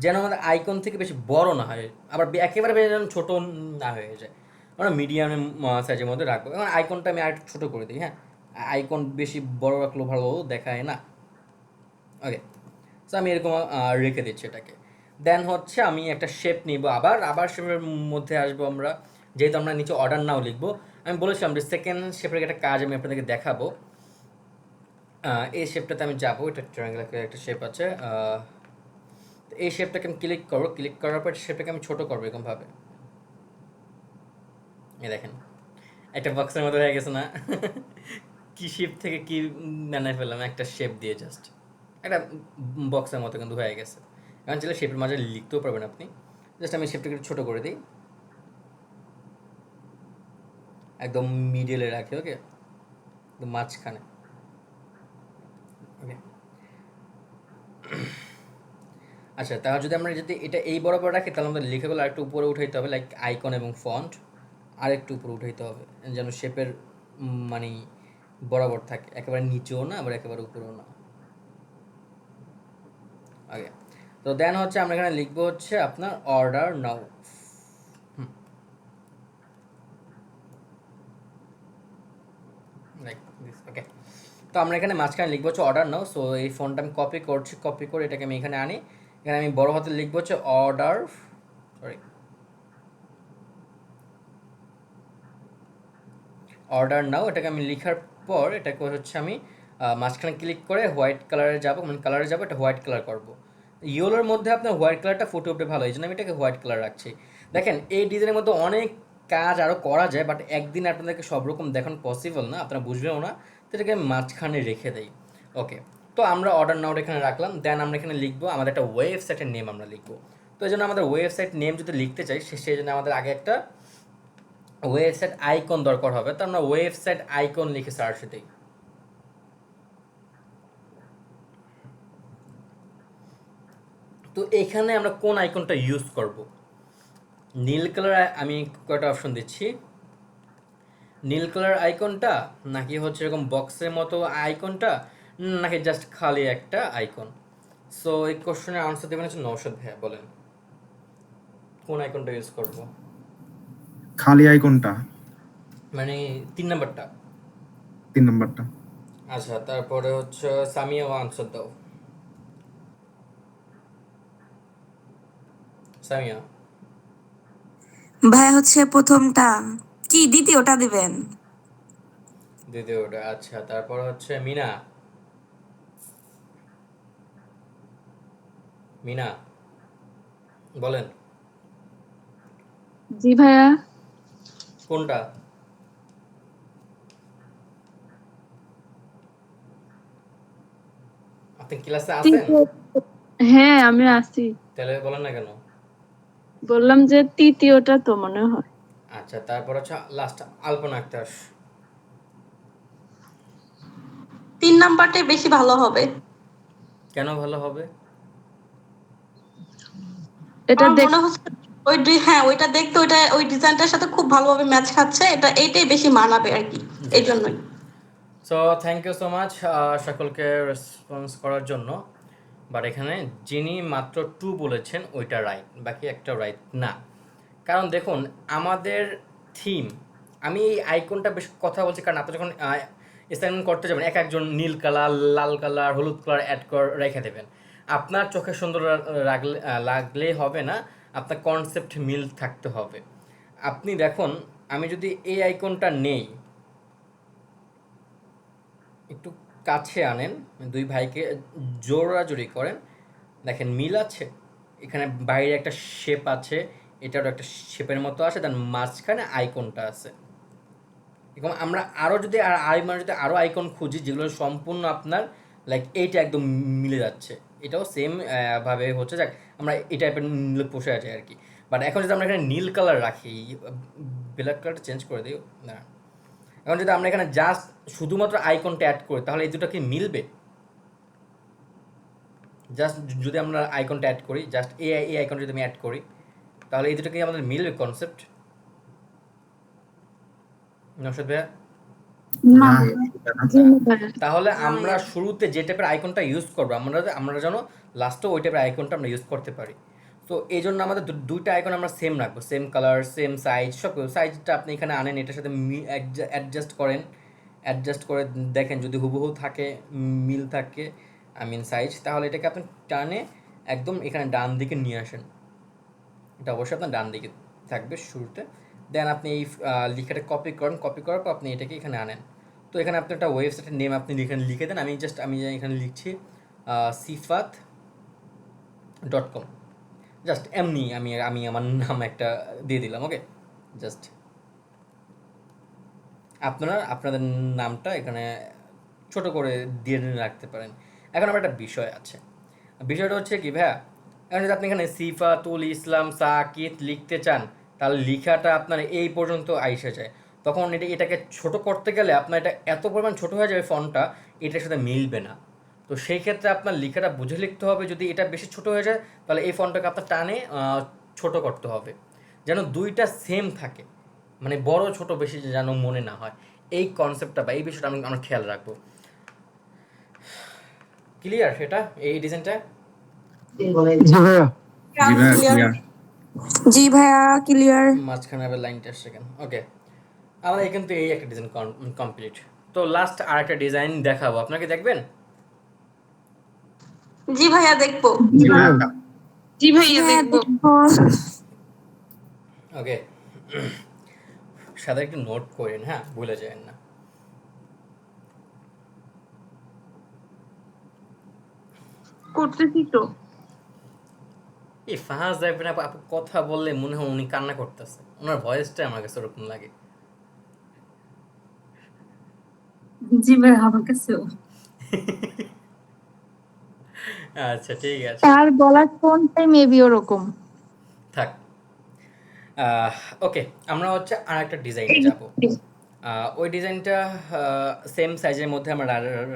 যেন আমাদের আইকন থেকে বেশি বড় না হয়, আবার একেবারে বেশি যেন ছোটো না হয়ে যায়। আমরা মিডিয়াম সাইজের মধ্যে রাখবো। এখন আইকনটা আমি আরেকটু ছোটো করে দিই। হ্যাঁ, আইকন বেশি বড় রাখলেও ভালো দেখায় না। ওকে, সো আমি এরকম রেখে দিচ্ছি এটাকে। দেন হচ্ছে আমি একটা শেপ নিব, আবার শেপের মধ্যে আসবো আমরা। যেহেতু আমরা নিচে অর্ডার নাও লিখবো, আমি বলেছিলাম যে সেকেন্ড শেপের একটা কাজ আমি আপনাদেরকে দেখাবো। এই শেপটাতে আমি যাবো, এটা ট্রায়াঙ্গেল একটা শেপ আছে। তো এই শেপটাকে আমি ক্লিক করবো, ক্লিক করার পর শেপটাকে আমি ছোটো করবো এরকমভাবে। এই দেখেন একটা বক্সের মতো হয়ে গেছে না? কি শেপ থেকে কি বানায় ফেললাম একটা শেপ দিয়ে, জাস্ট একটা বক্সের মতো কিন্তু হয়ে গেছে। এখন চাইলে শেপের মাঝে লিখতেও পারবেন আপনি। জাস্ট আমি শেপটাকে ছোটো করে দিই, একদম মিডিলে রাখি। ওকে, একদম মাঝখানে। ওকে, আচ্ছা, তাহলে যদি এটা এই বরাবর রাখি, তাহলে আমাদের লেখাগুলো আরেকটু উপরে উঠাইতে হবে, লাইক আইকন এবং ফন্ট আরেকটু উপরে উঠাইতে হবে, যেন শেপের মানে বরাবর থাকে, একেবারে নিচেও না আবার একেবারে উপরেও না। ওকে, তো দেন হচ্ছে আমরা এখানে লিখবো হচ্ছে আপনার order now. Like this. Okay, তো আমরা এখানে মাঝখানে লিখবো হচ্ছে অর্ডার নাও। সো এই ফোনটা আমি কপি করে এটাকে আমি এখানে আনি। এখানে আমি বড় হাতে লিখবো হচ্ছে অর্ডার নাও। এটাকে আমি লিখার পর এটাকে হচ্ছে আমি মাঝখানে ক্লিক করে হোয়াইট কালারে যাবো, মানে কালারে যাবো, এটা হোয়াইট কালার করবো। ইয়েলোর মধ্যে আপনার হোয়াইট কালারটা ফুটে উঠবে ভালো, এই জন্য আমি এটাকে হোয়াইট কালার রাখছি। দেখেন এই ডিজাইনের মধ্যে অনেক কাজ আরও করা যায়, বাট একদিন আপনাদেরকে সব রকম দেখানো পসিবল না, আপনারা বুঝবেও না। তো এটাকে আমি মাঝখানে রেখে দিই। ওকে, তো আমরা অর্ডার নাও এখানে রাখলাম। দেন আমরা এখানে লিখবো আমাদের একটা ওয়েবসাইটের নেম আমরা লিখবো। তো এই জন্য আমাদের ওয়েবসাইট নেম যদি লিখতে চাই, সেই জন্য আমাদের আগে একটা ওয়েবসাইট আইকন দরকার হবে। তো আমরা ওয়েবসাইট আইকন লিখে সার্চ দিই। তো এখানে আমরা কোন আইকনটা ইউজ করব? নীল কালার আমি কয়টা অপশন দিচ্ছি, নীল কালার আইকনটা, নাকি হচ্ছে এরকম বক্সের মতো আইকনটা, নাকি জাস্ট খালি একটা আইকন? সো এই কোশ্চেনের আনসার দেবেন হচ্ছে নওশাদ ভাইয়া। বলেন কোন আইকনটা ইউজ করব? খালি আইকনটা মানে 3 নাম্বারটা। 3 নাম্বারটা। আচ্ছা, তারপরে হচ্ছে সামিয়া আনসার দাও। সামিয়া, ভাই হচ্ছে প্রথমটা, কি দ্বিতীয়টা দিবেন? দ্বিতীয়টা। আচ্ছা, তারপর হচ্ছে মিনা। মিনা বলেন জি ভাইয়া। কোনটা? আপনি ক্লাসে আছেন? হ্যাঁ আমি আছি। তাহলে বলেন না কেন? বললাম যে তৃতীয়টা তো মনে হয়। আচ্ছা, তারপর হচ্ছে লাস্ট আলপনা আক্তার। 3 নাম্বারটাই বেশি ভালো হবে। কেন ভালো হবে? এটা আমার দেখ মনে হচ্ছে হ্যাঁ, ওইটা দেখতে ওই ডিজাইনটার সাথে খুব ভালোভাবে ম্যাচ খাচ্ছে, এইটাই বেশি মানাবে আর কি, জি এই না। জন্যই। So thank you so much সকলকে রেসপন্স করার জন্য। বাট এখানে যিনি মাত্র 2 বলেছেন ওইটা রাইট, বাকি একটা রাইট না। কারণ দেখুন আমাদের থিম, আমি এই আইকনটা বেশ কথা বলছি কারণ আপনি যখন অ্যাসাইনমেন্ট করতে যাবেন এক একজন নীল কালার, লাল কালার, হলুদ কালার অ্যাড করে রেখে দেবেন। আপনার চোখে সুন্দর লাগলেই হবে না, আপনার কনসেপ্ট মিল থাকতে হবে। আপনি দেখুন আমি যদি এই আইকনটা নেই, একটু কাছে আনেন, দুই ভাইকে জোরাজুরি করেন, দেখেন মিল আছে। এখানে বাইরে একটা শেপ আছে, এটারও একটা শেপের মতো আছে, দেন মাঝখানে আইকনটা আছে। এবং আমরা আরও যদি যদি আরও আইকন খুঁজি যেগুলো সম্পূর্ণ আপনার লাইক এইটা একদম মিলে যাচ্ছে, এটাও সেম ভাবে হচ্ছে, যাক আমরা এই টাইপের নীল পোষে আছে আর কি। বাট এখন যদি আমরা এখানে নীল কালার রাখি, ব্ল্যাক কালারটা চেঞ্জ করে দিও না, এখন যদি আমরা এখানে জাস্ট শুধুমাত্র আইকনটা অ্যাড করি তাহলে এই দুটো কি মিলবে? জাস্ট যদি আমরা আইকনটা অ্যাড করি, জাস্ট এই আইকনটা যদি আমি অ্যাড করি তাহলে এই দুটো কি আমাদের মিলবে কনসেপ্ট? নওশাদ ভাইয়া, না, তাহলে আমরা শুরুতে যে টাইপের আইকনটা ইউজ করবো আমরা যেন লাস্টে ওই টাইপের আইকনটা আমরা ইউজ করতে পারি। তো এই জন্য আমাদের দুইটা আইকন আমরা সেম রাখবো, সেম কালার, সেম সাইজ, সব সাইজটা আপনি এখানে আনেন, এটার সাথে অ্যাডজাস্ট করেন, অ্যাডজাস্ট করে দেখেন যদি হুবহু থাকে, মিল থাকে, আই মিন সাইজ, তাহলে এটাকে আপনি টানে একদম এখানে ডান দিকে নিয়ে আসেন। এটা অবশ্যই আপনার ডান দিকে থাকবে শুরুতে। দেন আপনি এই লেখাটা কপি করেন, কপি করার পর আপনি এটাকে এখানে আনেন। তো এখানে আপনি একটা ওয়েবসাইটের নেম আপনি লিখে দেন। আমি এখানে লিখছি sifat.com, জাস্ট এমনি আমি আমার নাম একটা দিয়ে দিলাম। ওকে, জাস্ট আপনাদের নামটা এখানে ছোট করে দিয়ে রাখতে পারেন। এখন আমার একটা বিষয় আছে, বিষয়টা হচ্ছে কি ভাইয়া, এখন যদি আপনি এখানে সিফাতুল ইসলাম সাকিত লিখতে চান তাহলে লেখাটা আপনার এই পর্যন্ত আইসে যায়, তখন এটাকে ছোট করতে গেলে আপনার এটা এত পরিমাণ ছোট হয়ে যাবে, ফন্টটা এটার সাথে মিলবে না। তো সেই ক্ষেত্রে আপনার লেখাটা বুঝে লিখতে হবে, যদি এটা বেশি ছোট হয়ে যায় তাহলে এই ফন্টটাকে আপনার টানে ছোট করতে হবে, যেন দুইটা সেম থাকে, মানে বড় ছোট বেশি যেন মনে না হয়। এই কনসেপ্টটা বা এই বিষয়টা আমরা খেয়াল রাখবো। ক্লিয়ার সেটা, এই ডিজাইনটা? জি ভাইয়া। জি ভাইয়া, clear। জি ভাইয়া ক্লিয়ার। মাঝখানে আবার লাইনটা আসছে কেন? ওকে, আমাদের কিন্তু এই একটা ডিজাইন কমপ্লিট। তো লাস্ট আর একটা ডিজাইন দেখাবো, আপনাকে দেখবেন? জি ভাইয়া, দেখবো। জি ভাইয়া। জি ভাইয়া দেখবো। ওকে, সাথে একটু নোট করেন, হ্যাঁ ভুলে যাবেন না। করতেছি তো। এই ফাহাজ যাবেন আপু কথা বললে মনে হয় উনি কান্না করতেছে, ওনার ভয়েসটা আমার কাছে ওরকম লাগে। জি ভাই, আমার কাছেও। আচ্ছা ঠিক আছে, তার গলার টোনটাই মেবি ওরকম। থাক। ওকে, আমরা হচ্ছে আর একটা ডিজাইনে যাব। ওই ডিজাইনটা সেম সাইজের মধ্যে আমরা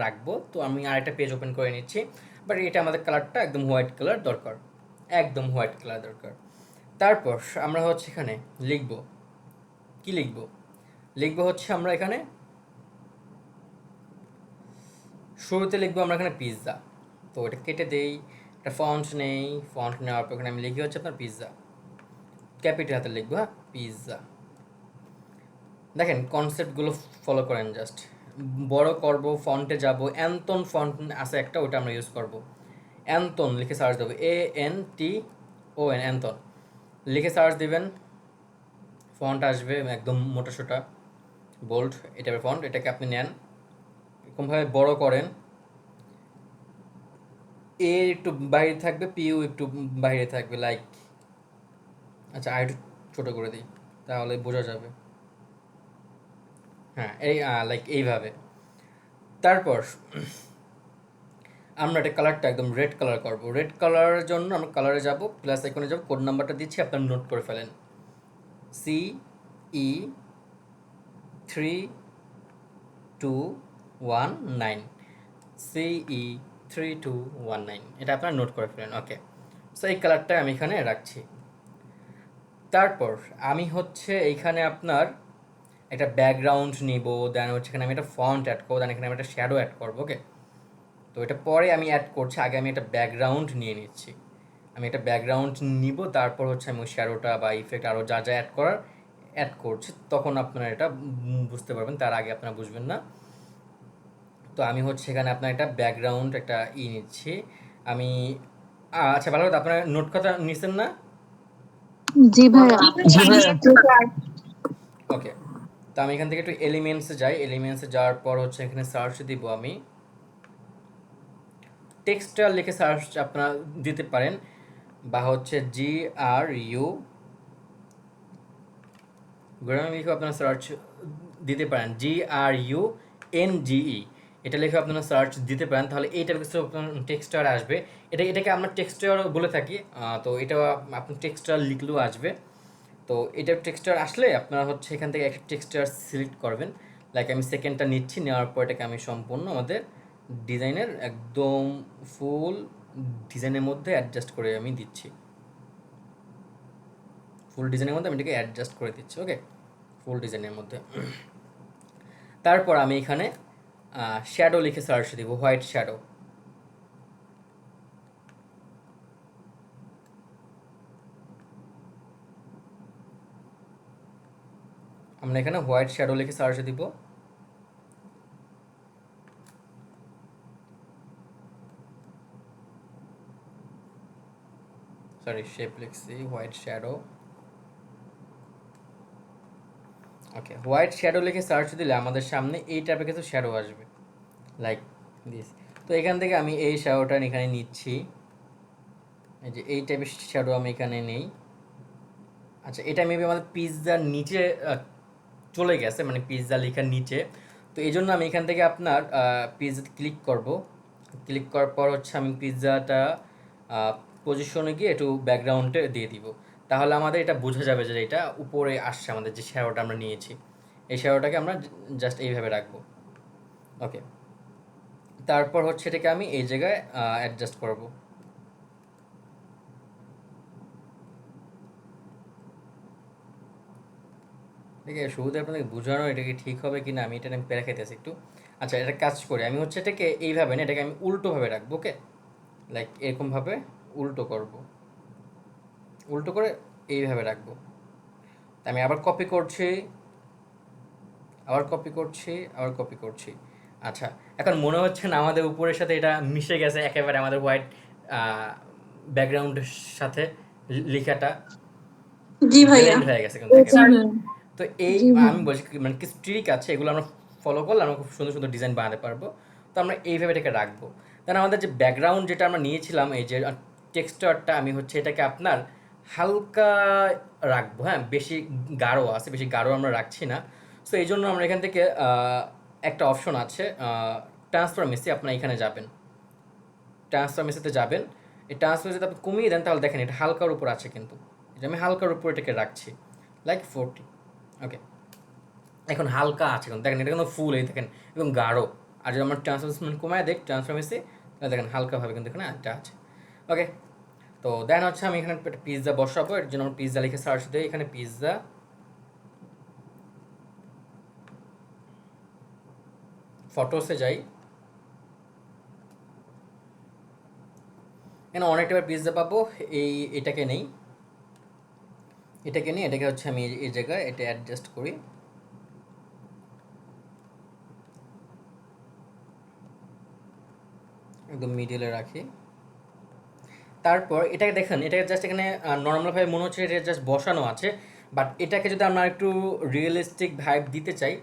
রাখবো। তো আমি আরেকটা পেজ ওপেন করে নিচ্ছি, বাট এটা আমাদের কালারটা একদম হোয়াইট কালার দরকার, একদম হোয়াইট কালার দরকার। তারপর আমরা হচ্ছে এখানে লিখব, কি লিখব? লিখব হচ্ছে আমরা এখানে শুরুতে লিখবো আমরা এখানে পিৎজা। তো এটা কেটে দেই, একটা ফন্ট নেই, ফন্ট নেওয়ার পর এখানে আমি লিখি হচ্ছে আপনার পিৎজা, ক্যাপিটাল হাতে লিখবো, হ্যাঁ পিৎজা। দেখেন কনসেপ্টগুলো ফলো করেন জাস্ট। বড় করব, ফন্টে যাব, অ্যান্টন ফন্ট আছে একটা, ওটা আমরা ইউজ করব। অ্যান্টন লিখে সার্চ দেবো, ANTON, অ্যান্টন লিখে সার্চ দিবেন, ফন্ট আসবে একদম মোটাসোটা বোল্ড, এটা ফন্ট। এটাকে আপনি নেন, এরকমভাবে বড় করেন, এ একটু বাইরে থাকবে, পিইউ একটু বাইরে থাকবে, লাইক, আচ্ছা আর একটু ছোটো করে দিই তাহলে বোঝা যাবে। হ্যাঁ, এই লাইক এইভাবে। তারপর আমরা এটা কালারটা একদম রেড কালার করব। রেড কালারের জন্য আমরা কালারে যাব, প্লাস আইকনে যাব, কোড নাম্বারটা দিচ্ছি, আপনারা নোট করে ফেলেন, CE3219, CE3219, এটা আপনারা নোট করে ফেলেন। ওকে, সো এই কালারটা আমি এখানে রাখছি। তারপর আমি হচ্ছে এইখানে আপনার একটা ব্যাকগ্রাউন্ড নিব, দেন হচ্ছে এখানে আমি একটা ফন্ট অ্যাড করবো, দেন এখানে আমি একটা শ্যাডো অ্যাড করবো। ওকে, তো এটা পরে আমি অ্যাড করছি, আগে আমি একটা ব্যাকগ্রাউন্ড নিয়ে নিচ্ছি। আমি একটা ব্যাকগ্রাউন্ড নিব, তারপর হচ্ছে আমি ওই শ্যাডোটা বা ইফেক্ট আরও যা যা অ্যাড করার অ্যাড করছি, তখন আপনারা এটা বুঝতে পারবেন, তার আগে আপনারা বুঝবেন না। তো আমি হচ্ছে এখানে আপনার একটা ব্যাকগ্রাউন্ড একটা নিচ্ছি আমি। আচ্ছা ভালো কথা, আপনারা নোট কথা নিচ্ছেন না? জি ভাইয়া। ওকে, তো আমি এখান থেকে একটু এলিমেন্টসে যাই, এলিমেন্টসে যাওয়ার পর হচ্ছে এখানে সার্চ দিব আমি, টেক্সটাইল লিখে সার্চ আপনারা দিতে পারেন, বা হচ্ছে GRU গ্রাম লিখে আপনারা সার্চ দিতে পারেন, GRUNGE, এটা লিখে আপনারা সার্চ দিতে পারেন, তাহলে এই টাইপের কিছু আপনার টেক্সটার আসবে। এটাকে আমরা টেক্সটার বলে থাকি, তো এটা আপনি টেক্সটার লিখলেও আসবে। তো এটা টেক্সচার আসলে আপনারা হচ্ছে এখান থেকে একটা টেক্সচার সিলেক্ট করবেন, লাইক আমি সেকেন্ডটা নিচ্ছি, নেওয়ার পর এটাকে আমি সম্পূর্ণ আমাদের ডিজাইনের একদম ফুল ডিজাইনের মধ্যে অ্যাডজাস্ট করে আমি দিচ্ছি, ফুল ডিজাইনের মধ্যে আমি এটাকে অ্যাডজাস্ট করে দিচ্ছি। ওকে, ফুল ডিজাইনের মধ্যে। তারপর আমি এখানে শ্যাডো লিখে সার্চ দিব, হোয়াইট শ্যাডো। আমরা এখানে হোয়াইট শ্যাডো লিখে সার্চ দিব। সরি, শেপ লিখছি, হোয়াইট শ্যাডো। ওকে, হোয়াইট শ্যাডো লিখে সার্চ দিলে আমাদের সামনে এই টাইপের কিছু শ্যাডো আসবে, লাইক দিস। তো এখান থেকে আমি এই শ্যাডোটা এখানে নিচ্ছি, এই যে এই টাইপের শ্যাডো আমি এখানে নেই। আচ্ছা, এটা মেবি আমাদের পিৎজার নিচে চলে গেছে, মানে পিৎজা লেখার নিচে। তো এই জন্য আমি এখান থেকে আপনার পিৎজাতে ক্লিক করব, ক্লিক করার পর হচ্ছে আমি পিৎজাটা পজিশনে গিয়ে একটু ব্যাকগ্রাউন্ডে দিয়ে দিব, তাহলে আমাদের এটা বোঝা যাবে যে এটা উপরে আসছে, আমাদের যে শ্যাডোটা আমরা নিয়েছি এই শ্যাডোটাকে আমরা জাস্ট এইভাবে রাখবো। ওকে, তারপর হচ্ছে এটাকে আমি এই জায়গায় অ্যাডজাস্ট করব। ঠিক আছে, শুরুতে আপনাদের বোঝানো এটাকে ঠিক হবে কি না আমি এটা পেরে খাইতেছি একটু। আচ্ছা, এটা কাজ করে আমি হচ্ছে এটাকে এইভাবে না, এটাকে আমি উল্টোভাবে রাখবো। ওকে, লাইক এরকমভাবে উল্টো করব, উল্টো করে এইভাবে রাখবো। আমি আবার কপি করছি, আবার কপি করছি, আবার কপি করছি। আচ্ছা, এখন মনে হচ্ছে না আমাদের উপরের সাথে এটা মিশে গেছে একেবারে, আমাদের হোয়াইট ব্যাকগ্রাউন্ডের সাথে লেখাটা জি ভাইয়া। ব্লেন্ড হয়ে গেছে কিন্তু একেবারে। তো এই আমি বলছি মানে কিছু ট্রিক আছে, এগুলো আমরা ফলো করলে আমরা খুব সুন্দর সুন্দর ডিজাইন বানাতে পারবো। তো আমরা এইভাবে এটাকে রাখবো। দেন আমাদের যে ব্যাকগ্রাউন্ড যেটা আমরা নিয়েছিলাম, এই যে টেক্সচারটা, আমি হচ্ছে এটাকে আপনার হালকা রাখবো। হ্যাঁ, বেশি গাঢ় আছে, বেশি গাঢ় আমরা রাখছি না। সো এই জন্য আমরা এখান থেকে একটা অপশন আছে ট্রান্সফরমেসি, আপনারা এখানে যাবেন, ট্রান্সফরমেসিতে যাবেন। এই ট্রান্সফরমেসি যদি আপনি কমিয়ে দেন তাহলে দেখেন এটা হালকার উপর আছে, কিন্তু এটা আমি হালকার উপর এটাকে রাখছি, লাইক 40। ওকে, এখন হালকা আছে, কিন্তু দেখেন এটা কিন্তু ফুল, এই দেখেন একদম গাঢ়। আর যদি আমরা ট্রান্সফরমেশন কমায় দেখ ট্রান্সফরমেসি, তাহলে দেখেন হালকাভাবে কিন্তু এখানে এটা আছে। ওকে, তো দেন হচ্ছে আমি এখানে একটা পিৎজা বসাবো, এর জন্য আমরা পিৎজা লিখে সার্চ দিই, এখানে পিৎজা, ফটোসে যাই, এখানে অনেক টাইপের পিৎজা পাবো। এটাকে নেই, এটাকে হচ্ছে আমি এই জায়গায় এটা অ্যাডজাস্ট করি, একদম মিডিলে রাখি। তারপর এটাকে দেখেন, এটাকে জাস্ট এখানে নর্মালভাবে মনে হচ্ছে এটা জাস্ট বসানো আছে, বাট এটাকে যদি আমরা একটু রিয়েলিস্টিক ভাইব দিতে চাই,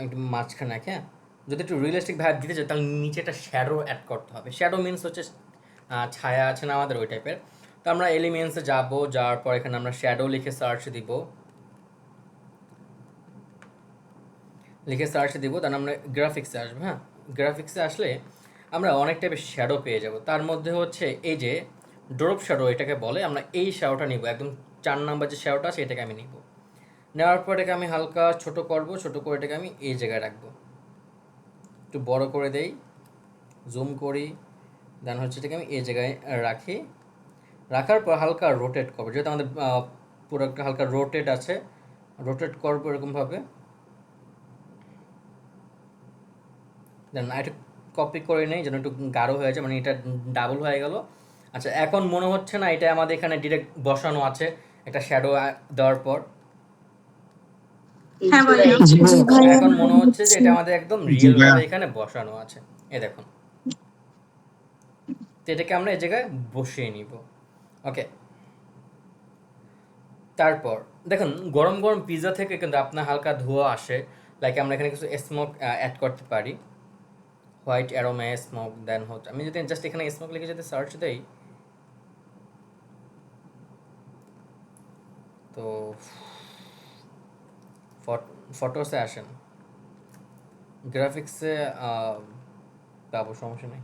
একটু মাঝখানে, হ্যাঁ, যদি একটু রিয়েলিস্টিক ভাইব দিতে চাই তাহলে নিচে একটা শ্যাডো অ্যাড করতে হবে। শ্যাডো মিনস হচ্ছে ছায়া আছে না আমাদের, ওই টাইপের। তো আমরা এলিমেন্টসে যাবো, যাওয়ার পর এখানে আমরা শ্যাডো লিখে সার্চ দিব, তার আমরা গ্রাফিক্সে আসবো। হ্যাঁ, গ্রাফিক্সে আসলে আমরা অনেক টাইপের শ্যাডো পেয়ে যাব। তার মধ্যে হচ্ছে এই যে ড্রপ শ্যাডো এটাকে বলে, আমরা এই শ্যাডোটা নিব, একদম 4 নাম্বার যে শ্যাডোটা আছে এটাকে আমি নিব। নেওয়ার পর এটাকে আমি হালকা ছোট করব, ছোট করে এটাকে আমি এই জায়গায় রাখবো, একটু বড় করে দেই, জুম করি, দেন হচ্ছে এটাকে আমি এই জায়গায় রাখি। রাখার পর হালকা রোটেট করবো, যেহেতু আমাদের প্রোডাক্টটা হালকা রোটেট আছে, রোটেট করবো এরকমভাবে। দেন একটু কপি করে নেই যেন একটু গাঢ় হয়ে যায়, মানে এটা ডাবল হয়ে গেল। আচ্ছা, এখন মনে হচ্ছে না এটা আমাদের এখানে ডিরেক্ট বসানো আছে একটা শ্যাডো দেওয়ার পর? হ্যাঁ ভাইয়া। জি ভাইয়া এখন মনে হচ্ছে যে এটা আমাদের একদম রিয়েল ভাবে এখানে বসানো আছে, এই দেখুন। তো এটাকে আমরা এই জায়গায় বসিয়ে নিব। ওকে, তারপর দেখুন গরম গরম পিৎজা থেকে কিন্তু আপনার হালকা ধোঁয়া আসে, লাইক আমরা এখানে কিছু স্মোক অ্যাড করতে পারি, হোয়াইট অ্যারোমা স্মোক। দেন হচ্ছে আমি যদি জাস্ট এখানে স্মোক লিখে যদি সার্চ দেই, তো ফটোসে আসেন, গ্রাফিক্সে পাবো, সমস্যা নেই।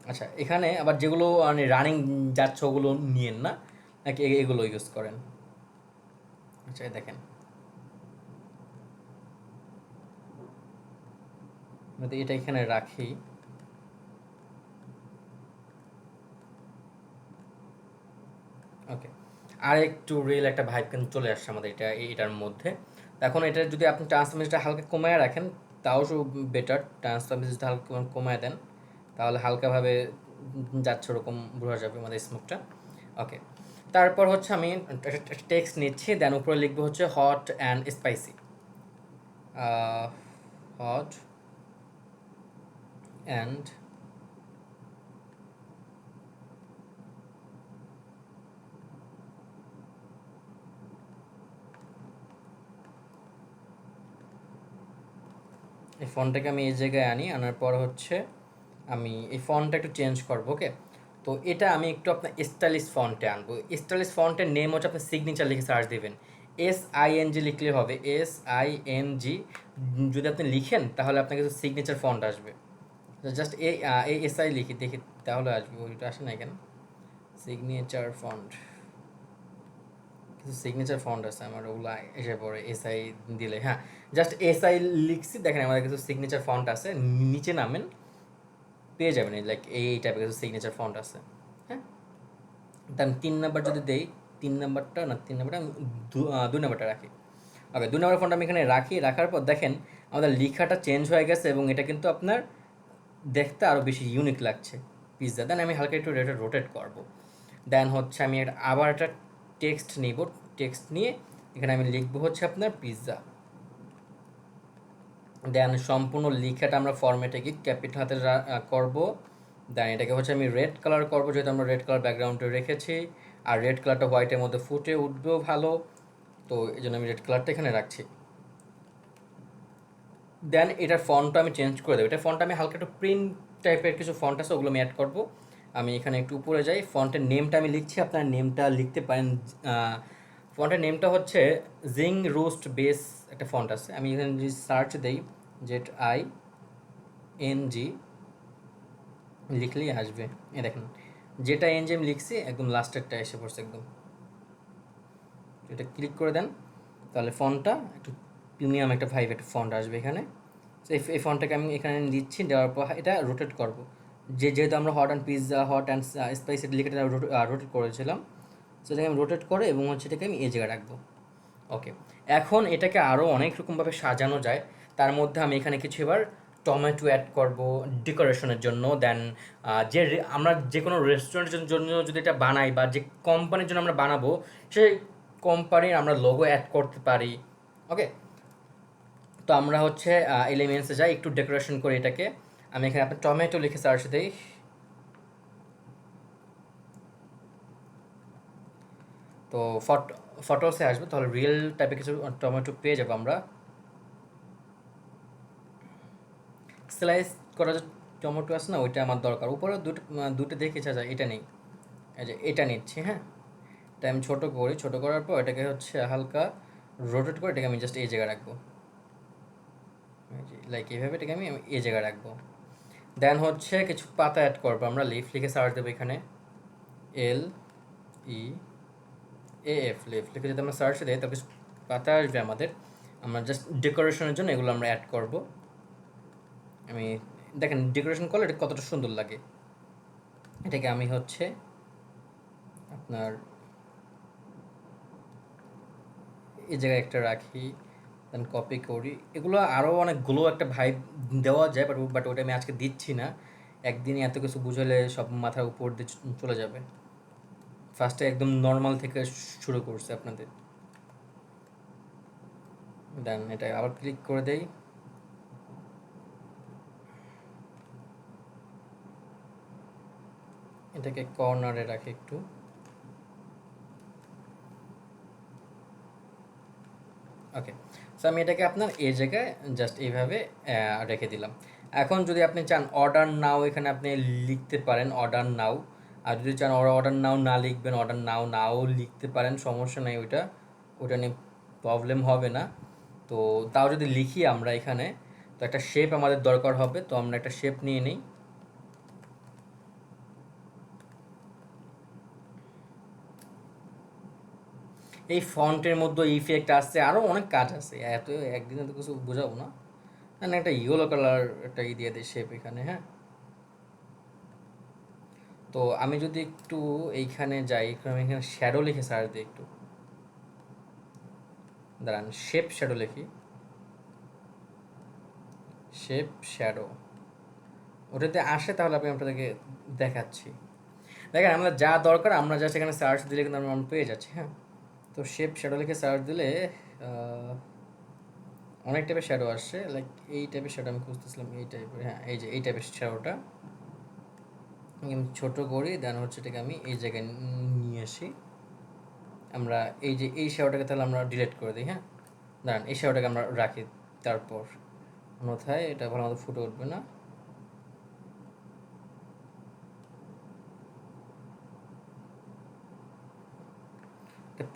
আচ্ছা, এখানে আবার যেগুলো মানে রানিং যাচ্ছে ওগুলো নিয়েন না, নাকি এগুলো ইউজ করেন? আচ্ছা, দেখেন এটা এখানে রাখি। ওকে, আর একটু রিয়েল একটা ভাইব কিন্তু চলে আসছে আমাদের এটার মধ্যে। এখন এটা যদি আপনি ট্রান্সফরমেশনটা হালকা কমায় রাখেন তাও বেটার, ট্রান্সফরমেশনটা হালকা কমায় দেন তাহলে হালকাভাবে যাচ্ছে ওরকম বোঝা যাবে আমাদের স্মোকটা। ওকে, তারপর হচ্ছে আমি টেক্সট নিচ্ছি, দেন উপরে লিখবো হচ্ছে hot and spicy, hot and এই ফন্টটাকে আমি এই জায়গায় আনার পর হচ্ছে আমি এই ফন্টটা একটু চেঞ্জ করবো। ওকে, তো এটা আমি একটু আপনার স্টাইলিশ ফন্টে আনবো। স্টাইলিশ ফন্টের নেম হচ্ছে আপনার সিগনেচার লিখে সার্চ দেবেন, SING লিখলে হবে, SING যদি আপনি লিখেন তাহলে আপনার কিছু সিগনেচার ফন্ট আসবে। জাস্ট এই SI লিখি দেখি তাহলে আসবে, ওইটা আসে না কেন? সিগনেচার ফন্ট, কিছু সিগনেচার ফন্ট আছে আমার, ওগুলো এসে পড়ে SI দিলে। হ্যাঁ, জাস্ট SI লিখছি, দেখেন আমাদের কিছু সিগনেচার ফন্ট আছে, নিচে নামেন পেয়ে যাবেন, লাইক এই টাইপের কিছু সিগনেচার ফন্ট আছে। হ্যাঁ, তার 3 নাম্বার যদি দেই, 3 নাম্বারটা না, 3 নাম্বারটা 2 নাম্বারটা রাখি। ওকে, 2 নাম্বার ফন্ট আমি এখানে রাখি। রাখার পর দেখেন আমাদের লেখাটা চেঞ্জ হয়ে গেছে এবং এটা কিন্তু আপনার দেখতে আরও বেশি ইউনিক লাগছে পিৎজা। দেন আমি হালকা একটু রোটেট করবো। দেন হচ্ছে আমি আবার একটা টেক্সট নিব, টেক্সট নিয়ে এখানে আমি লিখবো হচ্ছে আপনার পিৎজা। দেন সম্পূর্ণ লেখাটা আমরা ফরম্যাটে কি ক্যাপিটাল হাতে করবো। দেন এটাকে হচ্ছে আমি রেড কালার করবো, যেহেতু আমরা রেড কালার ব্যাকগ্রাউন্ডে রেখেছি, আর রেড কালারটা হোয়াইটের মধ্যে ফুটে উঠবেও ভালো, তো এই জন্য আমি রেড কালারটা এখানে রাখছি। দেন এটার ফন্টটা আমি চেঞ্জ করে দেবো। এটার ফন্টটা আমি হালকা একটু প্রিন্ট টাইপের কিছু ফন্ট আছে, ওগুলো আমি অ্যাড করবো। আমি এখানে একটু উপরে যাই, ফন্টের নেমটা আমি লিখছি, আপনার নেমটা লিখতে পারেন। ফন্টের নেমটা হচ্ছে জিং রোস্ট বেস, একটা ফন্ট আছে, আমি এখানে যদি সার্চ দেই ZING লিখলেই আসবে। এ দেখেন যেটা NG আমি লিখছি একদম লাস্টেরটা এসে পড়ছে একদম। এটা ক্লিক করে দেন তাহলে ফন্টটা একটু প্রিমিয়াম একটা ভাইব একটা ফন্ট আসবে এখানে। তো এই ফন্টটাকে আমি এখানে দিচ্ছি, দেওয়ার পর এটা রোটেট করবো, যেহেতু আমরা hot and pizza, hot and spicy লিখে রোটেট করেছিলাম, সেটাকে আমি রোটেট করে এবং হচ্ছে এটাকে আমি এই জায়গায় রাখবো। ওকে, এখন এটাকে আরও অনেক রকমভাবে সাজানো যায়। তার মধ্যে আমি এখানে কিছু এবার টমেটো অ্যাড করব ডেকোরেশনের জন্য। দেন আমরা যে কোনো রেস্টুরেন্টের জন্য যদি এটা বানাই বা যে কোম্পানির জন্য আমরা বানাবো সেই কোম্পানির আমরা লোগো অ্যাড করতে পারি। ওকে, তো আমরা হচ্ছে এলিমেন্টসে যাই, একটু ডেকোরেশন করে এটাকে আমি এখানে আপনার টমেটো লিখে সার্চ দিই, তো ফটোসে আসবে, তাহলে রিয়েল টাইপের কিছু টমেটো পেয়ে যাবো আমরা। স্লাইস করা যে টমেটো আছে না, ওইটা আমার দরকার। উপরে দুটো দেখে যায়, এটা নেই, এই যে এটা নিচ্ছি। হ্যাঁ, এটা আমি ছোটো করি, ছোটো করার পর এটাকে হচ্ছে হালকা রোটেট করে এটাকে আমি জাস্ট এই জায়গায় রাখবো, লাইক এইভাবে এটাকে আমি এই জায়গায় রাখবো। দেন হচ্ছে কিছু পাতা অ্যাড করবো আমরা, লিফ লিখে সার্চ দেবো এখানে, LEAF, লিফ লিখে যদি আমরা সার্চ দিই, তবে কিছু পাতা আসবে আমাদের। আমরা জাস্ট ডেকোরেশনের জন্য এগুলো আমরা অ্যাড করব। আমি দেখেন ডেকোরেশন করলে এটা কতটা সুন্দর লাগে। এটাকে আমি হচ্ছে আপনার এই জায়গায় একটা রাখি, দেন কপি করি। এগুলো আরও অনেকগুলো একটা ভাইব দেওয়া যায়, বাট ওটা আমি আজকে দিচ্ছি না। একদিনই এত কিছু বুঝালে সব মাথার উপর দিয়ে চলে যাবে। ফার্স্টে একদম নর্মাল থেকে শুরু করছে আপনাদের। দেন এটা আবার ক্লিক করে দেই, এটাকে কর্নারে রাখি একটু। ওকে, সো আমি এটাকে আপনার এই জায়গায় জাস্ট এইভাবে রেখে দিলাম। এখন যদি আপনি চান অর্ডার নাও, এখানে আপনি লিখতে পারেন অর্ডার নাও। আর যদি চান অর্ডার নাও না লিখবেন, অর্ডার নাও লিখতে পারেন, সমস্যা নেই, ওটা নিয়ে প্রবলেম হবে না। তো তাও যদি লিখি আমরা এখানে, তো একটা শেপ আমাদের দরকার হবে, তো আমরা একটা শেপ নিয়ে নিই। এই ফন্টের মধ্যে ইফেক্ট আছে, আরও অনেক কাজ আছে, এত একদিনে তো কিছু বোঝাবো না। একটা ইয়েলো কালার একটা দিয়ে দিই শেপ এখানে। হ্যাঁ, তো আমি যদি একটু এইখানে যাই, আমি এখানে শ্যাডো লিখে সার্চ দিই একটু, দাঁড়ান, শেপ শ্যাডো লিখি, শেপ শ্যাডো ওটাতে আসে, তাহলে আমি আপনাদেরকে দেখাচ্ছি। দেখেন আমাদের যা দরকার আমরা জাস্ট এখানে সার্চ দিলে কিন্তু আমরা পেয়ে যাচ্ছি। হ্যাঁ, তো শেপ শ্যাডো লিখে সার্চ দিলে অনেক টাইপের শ্যাডো আসছে, লাইক এই টাইপের শ্যাডো আমি খুঁজতেছিলাম, এই টাইপের। হ্যাঁ, এই যে এই টাইপের শ্যাডোটা আমি ছোটো করি, দেন হচ্ছে এটাকে আমি এই জায়গায় নিয়ে আসি। আমরা এই যে এই শ্যাডোটাকে তাহলে আমরা ডিলিট করে দিই। হ্যাঁ, দাঁড়ান, এই শ্যাডোটাকে আমরা রাখি, তারপর অন্যথায় এটা ভালো মতো ফুটে উঠবে না।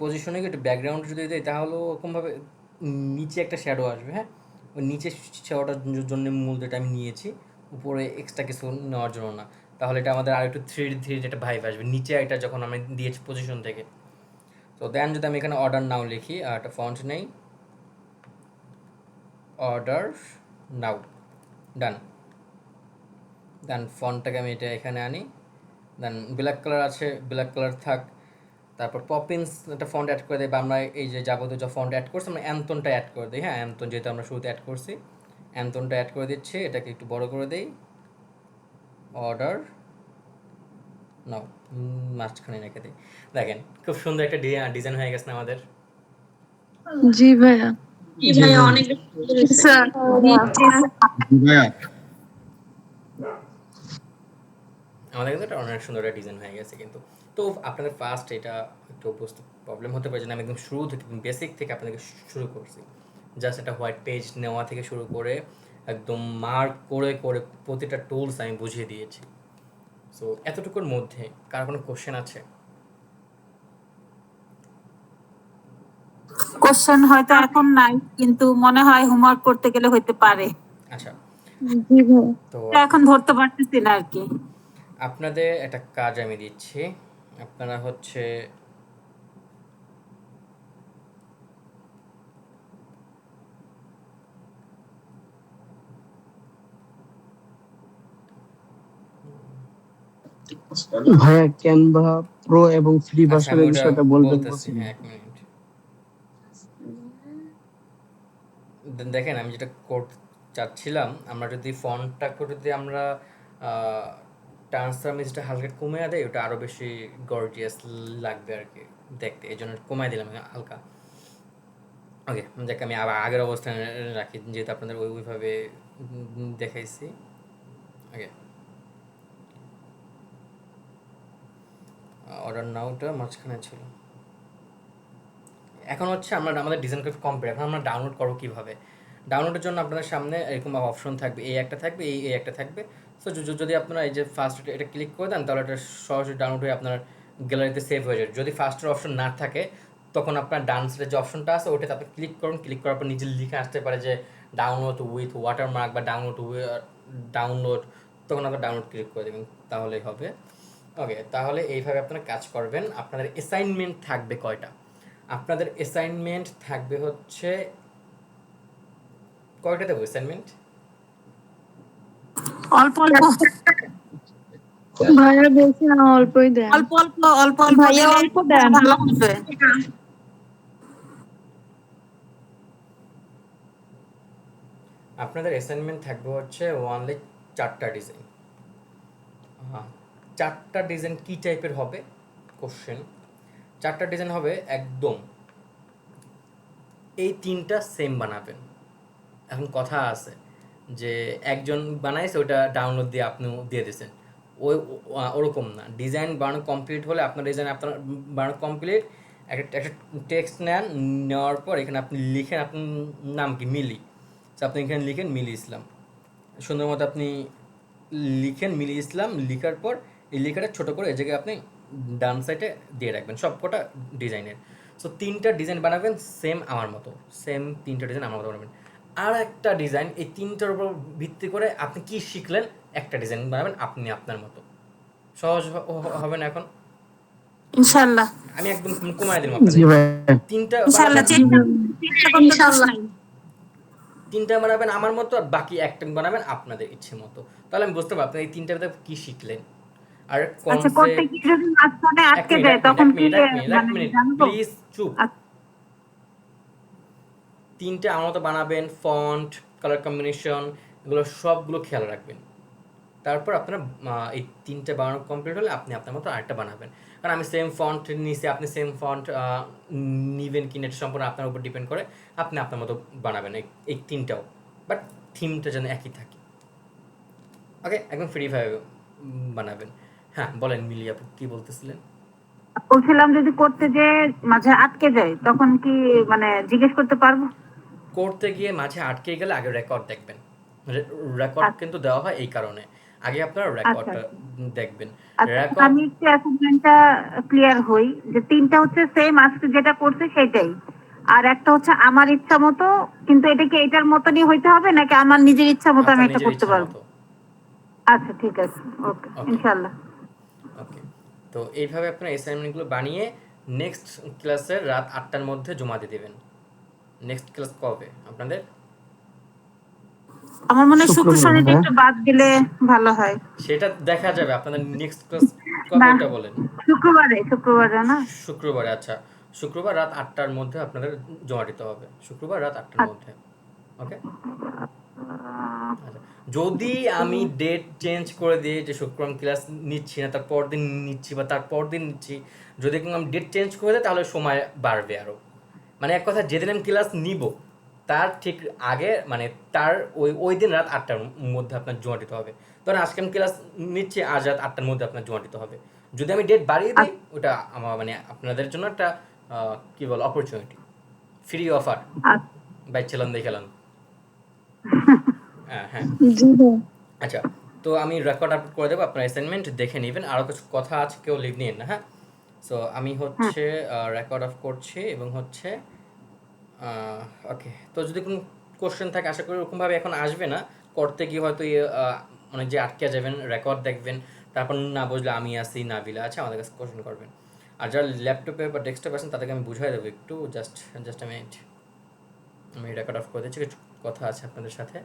পজিশনে একটু ব্যাকগ্রাউন্ড যদি দেয়, তাহলে ওরকমভাবে নিচে একটা শ্যাডো আসবে। হ্যাঁ, ওই নিচে শ্যাডোটার জন্য মূল যেটা আমি নিয়েছি, উপরে এক্সট্রা কিছু নেওয়ার জন্য না। তাহলে এটা আমাদের আর একটু থ্রি একটা ভাইব আসবে নিচে, এটা যখন আমি দিয়েছি পজিশন থেকে। তো দেন যদি আমি এখানে অর্ডার নাও লিখি আর একটা ফন্ট নেই, অর্ডার নাও, ডান। দেন ফন্টটাকে আমি এটা এখানে আনি, দেন ব্ল্যাক কালার আছে, ব্ল্যাক কালার থাক। তারপর পপিন্স একটা ফন্ট অ্যাড করে দিই, বা আমরা এই যে যাবতীয় যা ফন্ট অ্যাড করছি আমরা অ্যান্থনটা অ্যাড করে দিই। হ্যাঁ, অ্যান্থন যেহেতু আমরা শুরুতে অ্যাড করছি, অ্যান্থনটা অ্যাড করে দিচ্ছি। এটাকে একটু বড় করে দিই, অর্ডার নাও মাঝখানে রেখে দিই। দেখেন খুব সুন্দর একটা ডিজাইন হয়ে গেছে না আমাদের। জি ভাইয়া। জি ভাইয়া, অনেক স্যার ভাইয়া আমাদের কিন্তু এটা অনেক সুন্দর একটা ডিজাইন হয়ে গেছে কিন্তু। তো আপনাদের ফার্স্ট এটা একটু বুঝতে প্রবলেম হতে পারে যে আমি একদম শুরু থেকে বেসিক থেকে আপনাদেরকে শুরু করছি, জাস্ট একটা হোয়াইট পেজ নেওয়া থেকে শুরু করে একদম মার্ক করে করে প্রতিটা টুলস আমি বুঝিয়ে দিয়েছি। সো এতটুকুর মধ্যে কার কোনো কোশ্চেন আছে? কোশ্চেন হয়তো এখন নাই, কিন্তু মনে হয় হোমওয়ার্ক করতে গেলে হইতে পারে। আচ্ছা, জি ভাইয়া। তো এখন ধরতে পারতেছি না আর কি। আপনাদের একটা কাজ আমি দিচ্ছি, আপনারা হচ্ছে ভাইয়া ক্যানভা প্রো এবং ফ্রি আচ্ছা, আমি ভার্সনের ওটা বিষয়টা বলবেন বলতেছি। বলছিলেন। হ্যাঁ, এক মিনিট। দেখেন আমি যেটা করতে চাচ্ছিলাম, আমরা যদি ফন্টটা করে যদি আমরা ট্রান্সফরমেশনটা হালকা কমিয়ে দেয়, ওটা আরও বেশি গর্জিয়াস লাগবে আর কি দেখতে, এই জন্য কমাই দিলাম হালকা। ওকে, যাকে আমি আবার আগের অবস্থানে রাখি, যেহেতু আপনাদের ওইভাবে দেখাইছি। ওকে, অর্ডার নাওটা মাঝখানে ছিল। এখন হচ্ছে আমরা আমাদের ডিজাইন কমপ্লিট, এখন আমরা ডাউনলোড করবো কীভাবে। ডাউনলোডের জন্য আপনাদের সামনে এরকম অপশন থাকবে, এই একটা থাকবে, এই একটা থাকবে। সো যদি আপনারা এই যে ফার্স্ট এটা ক্লিক করে দেন, তাহলে এটা সরাসরি ডাউনলোড হয়ে আপনার গ্যালারিতে সেভ হয়ে যাবে। যদি ফার্স্টের অপশন না থাকে, তখন আপনার ডান সাইডের যে অপশনটা আছে ওটাতে আপনি ক্লিক করুন। ক্লিক করার পর নিজে লিখে আসতে পারে যে ডাউনলোড উইথ ওয়াটারমার্ক বা ডাউনলোড, তখন আপনার ডাউনলোড ক্লিক করে দেবেন, তাহলেই হবে। ওকে, তাহলে এইভাবে আপনারা কাজ করবেন। আপনাদের অ্যাসাইনমেন্ট থাকবে কয়টা? আপনাদের অ্যাসাইনমেন্ট থাকবে হচ্ছে কয়টা দেবো অ্যাসাইনমেন্ট? অল্প অল্প ভাইয়া বলছি না অল্পই দেন। অল্প অল্প অল্প অল্প ভাইয়া দিলে অল্প দেন। ভালো হবে। আপনাদের অ্যাসাইনমেন্ট থাকবে হচ্ছে ওয়ানলি 4টা ডিজাইন। 4টা ডিজাইন কী টাইপের হবে কোশ্চেন? 4টা ডিজাইন হবে একদম এই 3টা সেম বানাবেন। এখন কথা আছে যে একজন বানাইছে ওটা ডাউনলোড দিয়ে আপনিও দিয়ে দিয়েছেন, ওরকম না। ডিজাইন বানানো কমপ্লিট হলে আপনার ডিজাইন আপনার বানানো কমপ্লিট, একটা টেক্সট নেওয়ার পর এখানে আপনি লিখেন আপনার নাম কি, মিলি। তো আপনি এখানে লিখেন মিলি ইসলাম, সুন্দর মতো আপনি লিখেন মিলি ইসলাম। লিখার পর এই লেখাটা ছোটো করে এই জায়গায় আপনি ডান সাইডে দিয়ে রাখবেন সব কটা ডিজাইনের। সো 3টা ডিজাইন বানাবেন সেম আমার মতো, সেম 3টা ডিজাইন আমার মতো বানাবেন। আর একটা ডিজাইন এই 3টার উপর ভিত্তি করে আপনি কি শিখলেন একটা ডিজাইন বানাবেন আপনি আপনার মতো। সহজ হবে না এখন? ইনশাআল্লাহ আমি একদম কমায় দিলাম জি আপনাদের। ভাইয়া। 3টা ইনশাআল্লাহ তিনটা বানাবেন আমার মতো, আর বাকি একটা বানাবেন আপনাদের ইচ্ছে মতো। তাহলে আমি বুঝতে পারবো আপনি এই 3টার মধ্যে কি শিখলেন। আর আচ্ছা, করতে গিয়ে যদি মাঝখানে আটকে যায় তখন কি প্লিজ চুপ। 3টা আমার মতো বানাবেন, ফন্ট, কালার কম্বিনেশন, এগুলো সবগুলো খেয়াল রাখবেন। তারপর আপনারা এই 3টা বানানো কমপ্লিট হলে আপনি আপনার মতো আরেকটা বানাবেন। কারণ আমি সেম ফন্ট নিয়েছি, আপনি সেম ফন্ট নিবেন কিনা এটা সম্পূর্ণ আপনার উপর ডিপেন্ড করে। আপনি আপনার মতো বানাবেন এই 3টাও, বাট থিমটা যেন একই থাকে। ওকে, একদম ফ্রিভাবে বানাবেন। হ্যাঁ বলেন মিলি আপু, কি বলতেছিলেন? বলছিলাম যদি করতে যে মাঝে আটকে যায় তখন কি মানে জিজ্ঞেস করতে পারবো? করতে গিয়ে মাঝে আটকে গেলে আগে রেকর্ড দেখবেন। রেকর্ড কিন্তু দেওয়া হয় এই কারণে, আগে আপনারা রেকর্ডটা দেখবেন। রেকর্ড আমি একটু অ্যাসাইনমেন্টটা ক্লিয়ার হই যে 3টা হচ্ছে সেম আজকে যেটা করছে সেটাই, আর একটা হচ্ছে আমার ইচ্ছা মতো, কিন্তু এটা কি এটার মতনই হইতে হবে নাকি আমার নিজের ইচ্ছা মতো আমি আপনার এটা নিজের করতে ইচ্ছা পারবো? মতো। আচ্ছা ঠিক আছে, ওকে ইনশাআল্লাহ। ওকে, তো এইভাবে আপনার অ্যাসাইনমেন্টগুলো বানিয়ে নেক্সট ক্লাসের রাত 8টার মধ্যে জমা দিয়ে দেবেন। নেক্সট ক্লাস কবে আপনাদের? আমার মনে হয় শুক্র শুক্রবার, শনিটা একটু বাদ দিলে ভালো হয়। সেটা দেখা যাবে। আপনাদের নেক্সট ক্লাস কবে না, ওটা বলেন? শুক্রবারে না? শুক্রবারে। আচ্ছা, শুক্রবার রাত 8টার মধ্যে আপনাদের জমা দিতে হবে, শুক্রবার রাত 8টার মধ্যে। ওকে, আচ্ছা। যদি আমি ডেট চেঞ্জ করে দিই যে শুক্রবার ক্লাস নিচ্ছি না, তার পর দিন নিচ্ছি বা তার পর দিন নিচ্ছি, যদি আমি ডেট চেঞ্জ করে দিই তাহলে সময় বাড়বে আরও। মানে এক কথা যেদিন আমি ক্লাস নিব তার ঠিক আগে, মানে তার ওই দিন রাত 8টার মধ্যে আপনার জমা দিতে হবে। ধরেন আজকে আমি ক্লাস নিচ্ছি, আজ রাত 8টার মধ্যে আপনার জমা দিতে হবে। যদি আমি ডেট বাড়িয়ে দিই ওটা আমার মানে আপনাদের জন্য একটা কী বল অপরচুনিটি, ফ্রি অফার বাইছিলাম দেখালাম। হ্যাঁ আচ্ছা, তো আমি রেকর্ড আপলোড করে দেবো, আপনার অ্যাসাইনমেন্ট দেখে নেবেন। আরও কিছু কথা আছে, কেউ লিভ নিন না। হ্যাঁ, সো আমি হচ্ছে রেকর্ড অফ করছি এবং হচ্ছে ওকে। তো যদি কোনো কোশ্চেন থাকে আশা করি ওরকমভাবে এখন আসবে না, করতে গিয়ে হয়তো মানে যে আটকে যাবেন, রেকর্ড দেখবেন, তারপর না বুঝলে আমি আসি, নাবিলা আছে, আমাদের কাছে কোশ্চেন করবেন। আর যারা ল্যাপটপে বা ডেস্কটপে আছেন তাদেরকে আমি বুঝাই দেবো একটু, জাস্ট মিনিট। আমি রেকর্ড অফ করে দিচ্ছি, কিছু কথা আছে আপনাদের সাথে।